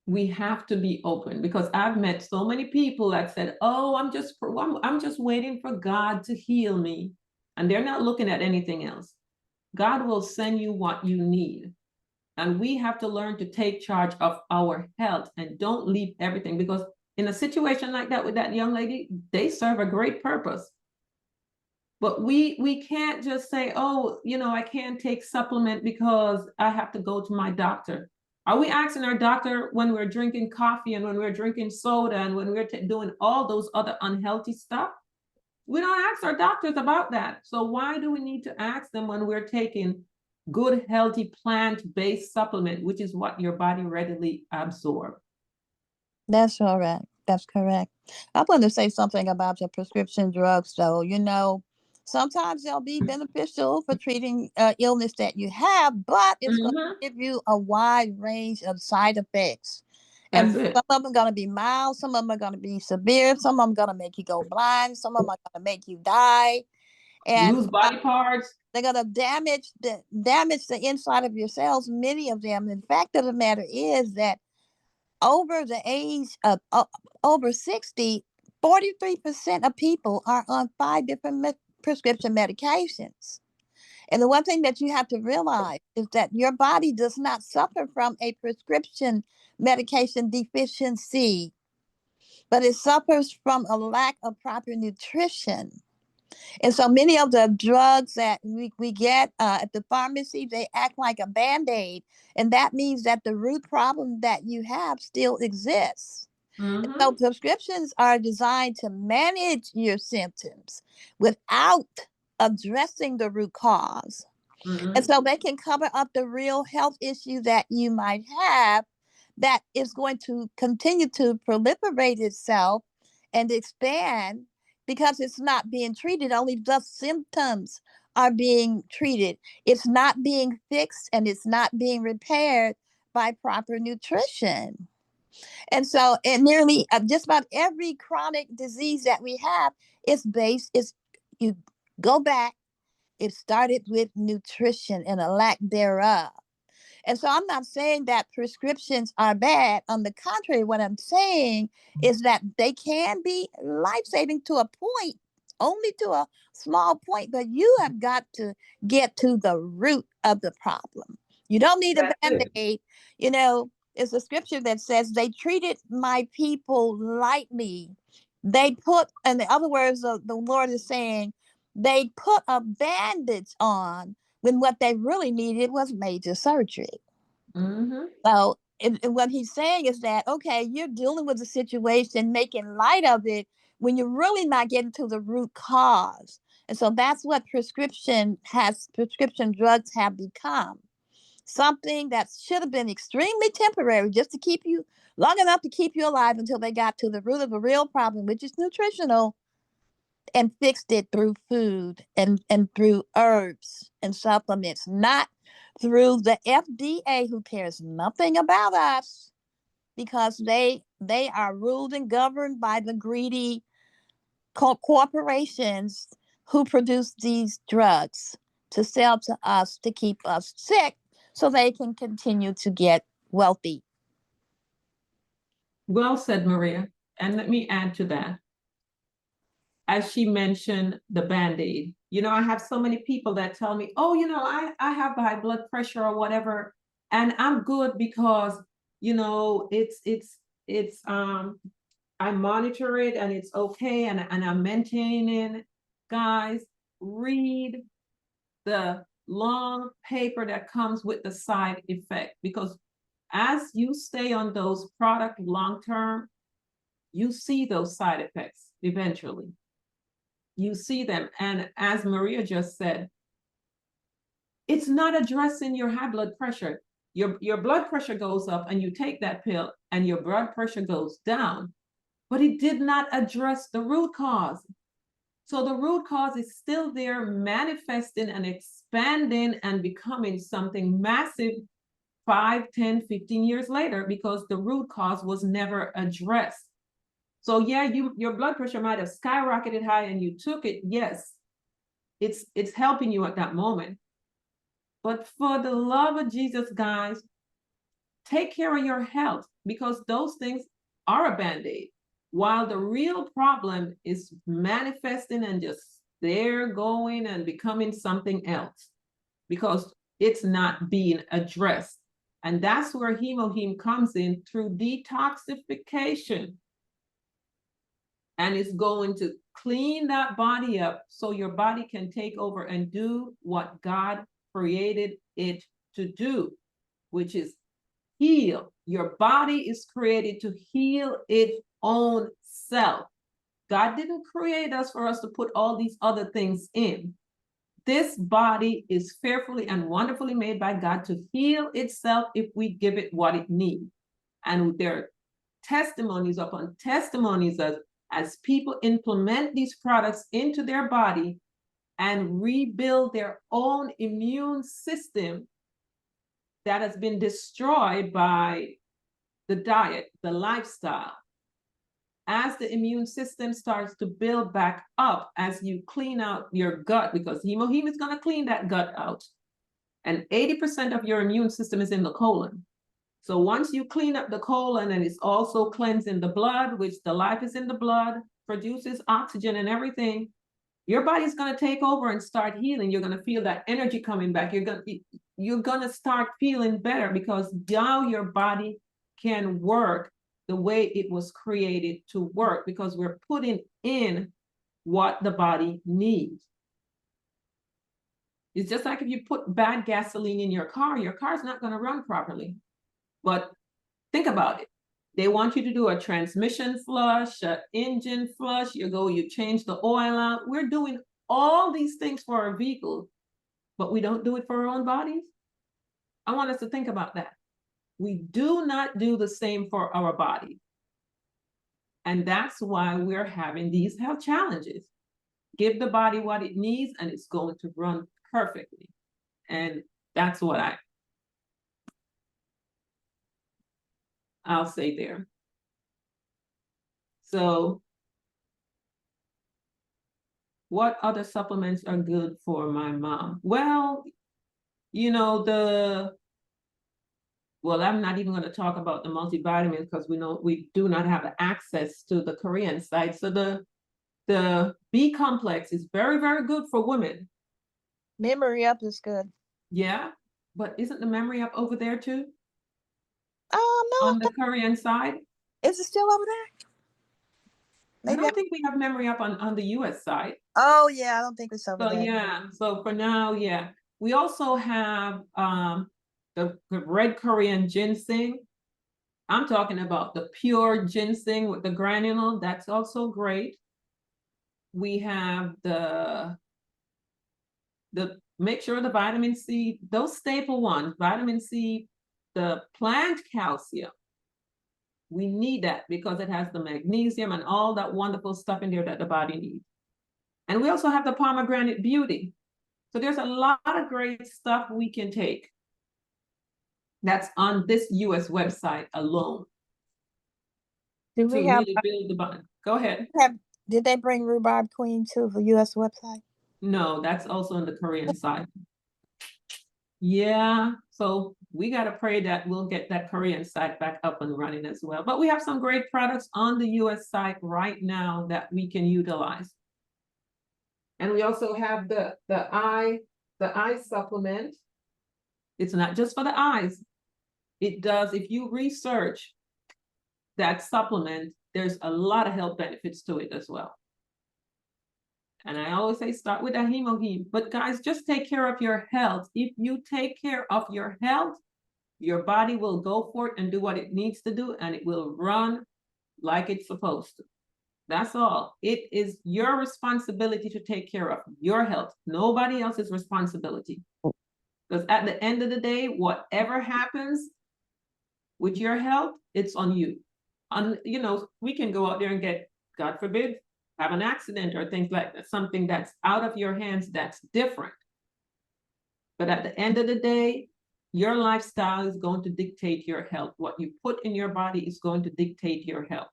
We have to be open because I've met so many people that said, oh, I'm just waiting for God to heal me. And they're not looking at anything else. God will send you what you need. And we have to learn to take charge of our health and don't leave everything, because in a situation like that with that young lady, they serve a great purpose. But we can't just say, oh, I can't take supplement because I have to go to my doctor. Are we asking our doctor when we're drinking coffee and when we're drinking soda and when we're doing all those other unhealthy stuff? We don't ask our doctors about that. So why do we need to ask them when we're taking good, healthy, plant-based supplement, which is what your body readily absorbs? That's all right. That's correct. I want to say something about the prescription drugs, though. Sometimes they'll be beneficial for treating illness that you have, but it's going to give you a wide range of side effects. And some of them are going to be mild, some of them are going to be severe, some of them are going to make you go blind, some of them are going to make you die. And lose body parts. They're going to damage the inside of your cells, many of them. And the fact of the matter is that over the age of over 60, 43% of people are on 5 different prescription medications. And the one thing that you have to realize is that your body does not suffer from a prescription medication deficiency, but it suffers from a lack of proper nutrition. And so many of the drugs that we get at the pharmacy, they act like a Band-Aid. And that means that the root problem that you have still exists. So prescriptions are designed to manage your symptoms without addressing the root cause. And so they can cover up the real health issue that you might have that is going to continue to proliferate itself and expand because it's not being treated. Only the symptoms are being treated. It's not being fixed and it's not being repaired by proper nutrition. And so, nearly just about every chronic disease that we have is you go back, it started with nutrition and a lack thereof. And so I'm not saying that prescriptions are bad. On the contrary, what I'm saying is that they can be life-saving to a point, only to a small point, but you have got to get to the root of the problem. You don't need a Band-Aid. It's a scripture that says they treated my people lightly. They put, in other words, the Lord is saying, they put a bandage on when what they really needed was major surgery. So and what he's saying is that, okay, you're dealing with the situation, making light of it when you're really not getting to the root cause. And so that's what prescription drugs have become. Something that should have been extremely temporary, just to keep you long enough to keep you alive until they got to the root of a real problem, which is nutritional, and fixed it through food and through herbs and supplements, not through the FDA, who cares nothing about us, because they are ruled and governed by the greedy corporations who produce these drugs to sell to us to keep us sick so they can continue to get wealthy. Well said, Maria. And let me add to that. As she mentioned, the Band-Aid. You know, I have so many people that tell me, oh, you know, I have high blood pressure or whatever, and I'm good because, you know, I monitor it and it's okay, and I'm maintaining. Guys, read the long paper that comes with the side effect, because as you stay on those products long term, you see those side effects eventually. You see them. And as Maria just said, it's not addressing your high blood pressure. Your blood pressure goes up and you take that pill and your blood pressure goes down, but it did not address the root cause. So the root cause is still there, manifesting and expanding and becoming something massive 5, 10, 15 years later, because the root cause was never addressed. So yeah, your blood pressure might have skyrocketed high and you took it. Yes, it's helping you at that moment. But for the love of Jesus, guys, take care of your health, because those things are a Band-Aid. While the real problem is manifesting and just there going and becoming something else, because it's not being addressed. And that's where Hemoheme comes in, through detoxification. And it's going to clean that body up so your body can take over and do what God created it to do, which is heal. Your body is created to heal its own self. God didn't create us for us to put all these other things in. This body is fearfully and wonderfully made by God to heal itself if we give it what it needs. And there are testimonies upon testimonies as people implement these products into their body and rebuild their own immune system that has been destroyed by the diet, the lifestyle. As the immune system starts to build back up, as you clean out your gut, because Hemoheme is going to clean that gut out. And 80% of your immune system is in the colon. So once you clean up the colon, and it's also cleansing the blood, which the life is in the blood, produces oxygen and everything, your body's going to take over and start healing. You're going to feel that energy coming back. You're going to start feeling better, because now your body can work the way it was created to work, because we're putting in what the body needs. It's just like if you put bad gasoline in your car's not going to run properly. But think about it. They want you to do a transmission flush, an engine flush. You change the oil out. We're doing all these things for our vehicles, but we don't do it for our own bodies. I want us to think about that. We do not do the same for our body. And that's why we're having these health challenges. Give the body what it needs, and it's going to run perfectly. And that's what I'll say there. So what other supplements are good for my mom? Well, you know, I'm not even going to talk about the multivitamins, because we know we do not have access to the Korean side. So the B complex is very, very good for women. Memory Up is good. Yeah, but isn't the Memory Up over there too? No. On the Korean side? Is it still over there? Maybe I don't think we have Memory Up on the US side. Oh yeah, I don't think it's over So there. yeah, so for now, yeah. We also have the red Korean ginseng. I'm talking about the pure ginseng with the granule. That's also great. We have the make sure the vitamin C, those staple ones, vitamin C, the plant calcium. We need that because it has the magnesium and all that wonderful stuff in there that the body needs. And we also have the pomegranate beauty. So there's a lot of great stuff we can take that's on this US website alone. Do To we have, really build the body. Go ahead. did they bring rhubarb queen to the US website? No, that's also on the Korean side. Yeah, so we got to pray that we'll get that Korean site back up and running as well. But we have some great products on the US site right now that we can utilize. And we also have the eye supplement. It's not just for the eyes. It does, if you research that supplement, there's a lot of health benefits to it as well. And I always say start with a hemoheme. But guys, just take care of your health. If you take care of your health, your body will go for it and do what it needs to do, and it will run like it's supposed to. That's all. It is your responsibility to take care of your health. Nobody else's responsibility. Because at the end of the day, whatever happens with your health, it's on you. You know, we can go out there and get, God forbid, have an accident or things like that, something that's out of your hands that's different. But at the end of the day, your lifestyle is going to dictate your health. What you put in your body is going to dictate your health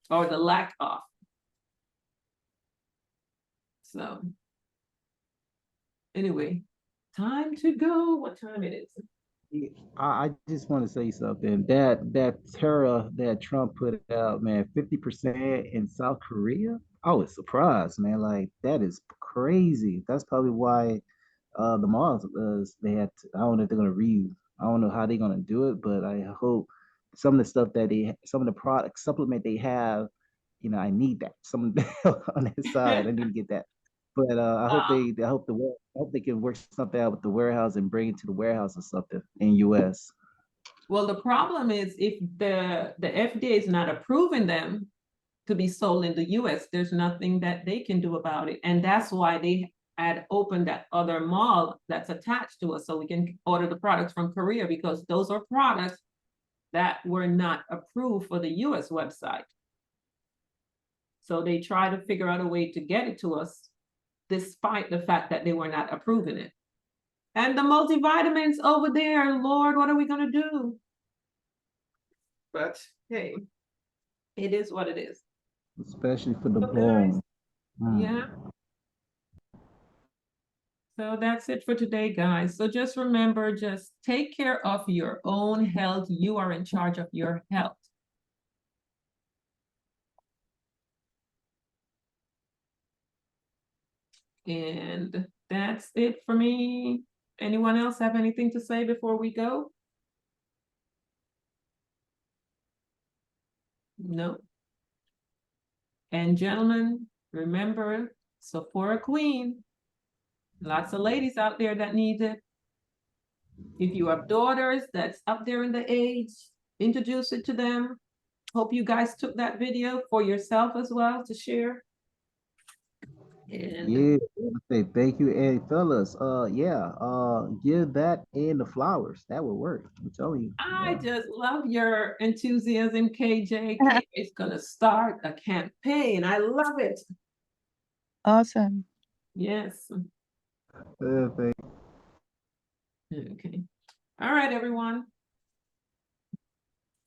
or the lack of. So anyway, time to go. What time it is? Yeah, I just want to say something. That tariff that Trump put out, man, 50% in South Korea. I was surprised, man. Like that is crazy. That's probably why the malls they had to, I don't know if they're gonna I don't know how they're gonna do it, but I hope some of the stuff that some of the product supplement they have, you know, I need that. Some on this side, I need to get that. But I hope they can work something out with the warehouse and bring it to the warehouse or something in US. Well, the problem is if the FDA is not approving them to be sold in the US, there's nothing that they can do about it. And that's why they had opened that other mall that's attached to us so we can order the products from Korea, because those are products that were not approved for the US website. So they try to figure out a way to get it to us despite the fact that they were not approving it. And the multivitamins over there, Lord, what are we going to do? But hey, it is what it is. Especially for the So guys, bone. yeah. So that's it for today, guys. So just remember, just take care of your own health. You are in charge of your health. And that's it for me. Anyone else have anything to say before we go? No. And gentlemen, remember, Sephora Queen. Lots of ladies out there that need it. If you have daughters that's up there in the age, introduce it to them. Hope you guys took that video for yourself as well to share. And Yeah, I say thank you. And fellas, give that and the flowers. That would work. I'm telling you. I Yeah. just love your enthusiasm, KJ. KJ is gonna start a campaign. I love it. Awesome. Yes. Thank Okay. All right, everyone.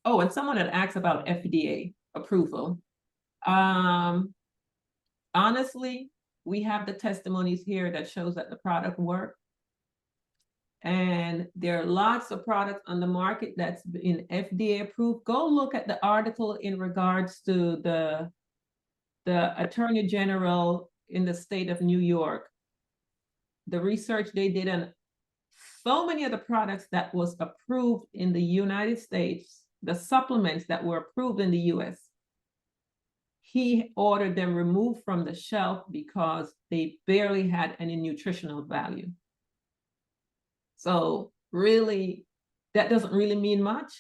Oh, and someone had asked about FDA approval. Honestly, we have the testimonies here that shows that the product works. And there are lots of products on the market that's been FDA approved. Go look at the article in regards to the Attorney General in the state of New York. The research they did on so many of the products that was approved in the United States, the supplements that were approved in the US, he ordered them removed from the shelf because they barely had any nutritional value. So really, that doesn't really mean much.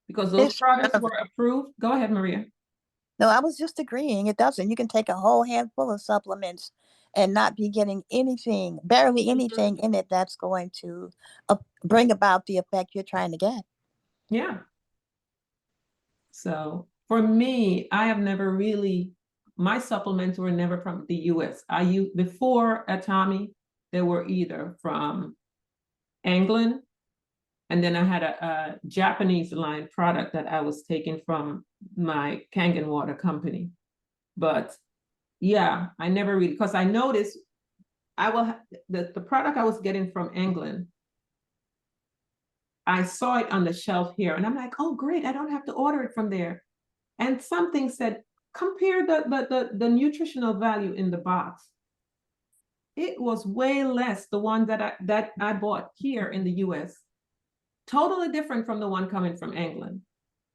because those products were approved. Go ahead, Maria. No, I was just agreeing. It doesn't. You can take a whole handful of supplements and not be getting anything, barely anything in it that's going to bring about the effect you're trying to get. Yeah. So for me, I have never really, my supplements were never from the US. I used, before Atomy, they were either from England, and then I had a Japanese line product that I was taking from my Kangen water company. But yeah, I never really, because I noticed I will the product I was getting from England, I saw it on the shelf here and I'm like, oh great, I don't have to order it from there. And something said, compare the nutritional value in the box. It was way less, the one that I bought here in the US. Totally different from the one coming from England.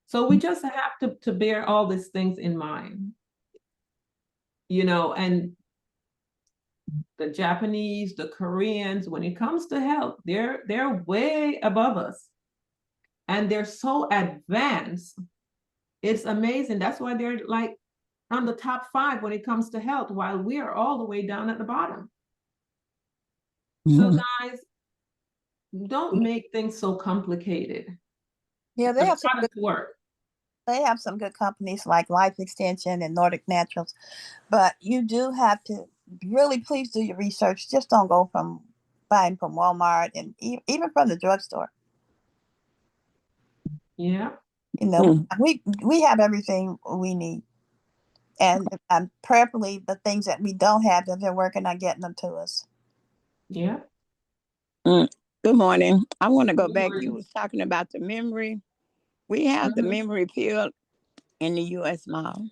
So we just have to bear all these things in mind. You know, and the Japanese, the Koreans, when it comes to health, they're way above us. And they're so advanced. It's amazing. That's why they're like on the top 5 when it comes to health, while we are all the way down at the bottom. So guys, don't make things so complicated. Yeah, they have some good work. They have some good companies like Life Extension and Nordic Naturals, but you do have to really please do your research. Just don't go from buying from Walmart and even from the drugstore. Yeah. You know, we have everything we need. And prayerfully, the things that we don't have, that they're working on getting them to us. Yeah. Good morning. I want to go back. You was talking about the memory. We have the memory pill in the U.S. Mall.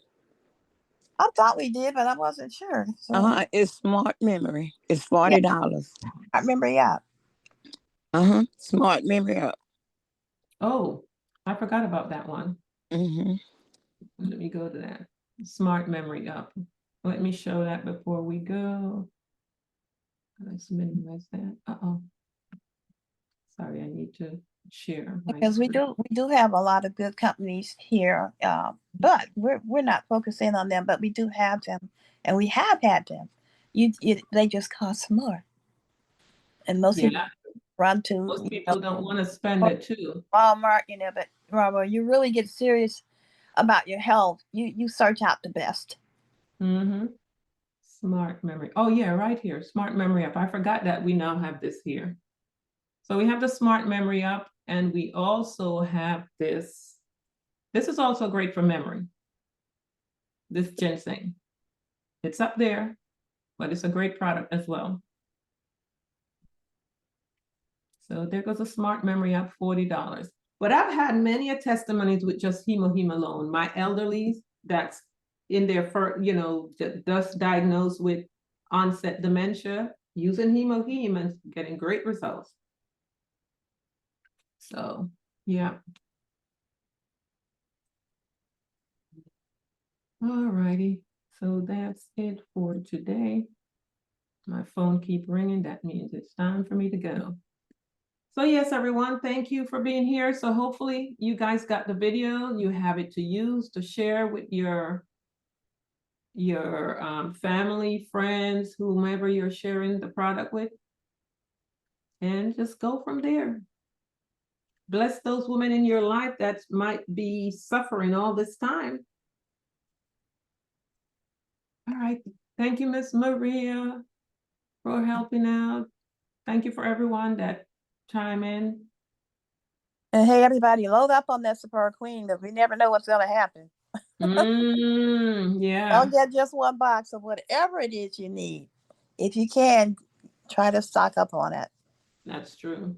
I thought we did, but I wasn't sure. So. It's Smart Memory. It's $40. I remember, yeah. Smart Memory Up. Oh, I forgot about that one. Mm-hmm. Let me go to that. Smart Memory Up. Let me show that before we go. Let's minimize that. Uh-oh. Sorry, I need to share. Because we do have a lot of good companies here, but we're not focusing on them. But we do have them, and we have had them. They just cost more, and most people run to. Most people don't want to spend it too. Walmart, you know, but Robert, you really get serious about your health. You search out the best. Mm-hmm. Smart Memory. Oh yeah, right here. Smart Memory Up. I forgot that we now have this here. So we have the Smart Memory Up, and we also have this. This is also great for memory. This ginseng. It's up there, but it's a great product as well. So there goes a Smart Memory Up, $40. But I've had many testimonies with just Hemo alone. My elderlies that's in their first, you know, just diagnosed with onset dementia, using Hemo and getting great results. So, yeah. All righty. So that's it for today. My phone keeps ringing. That means it's time for me to go. So yes, everyone, thank you for being here. So hopefully you guys got the video. You have it to use, to share with your family, friends, whomever you're sharing the product with. And just go from there. Bless those women in your life that might be suffering all this time. All right. Thank you, Miss Maria, for helping out. Thank you for everyone that chime in. And hey, everybody, load up on that Sephora Queen, because we never know what's going to happen. Yeah. Don't get just one box of whatever it is you need. If you can, try to stock up on it. That's true.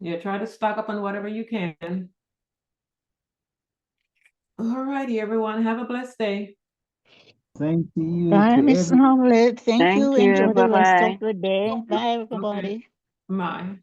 Yeah, try to stock up on whatever you can. All righty, everyone. Have a blessed day. Thank you. Bye, Miss Howlett. Thank you. Enjoy the rest Bye-bye. of the day. Bye, everybody. Bye.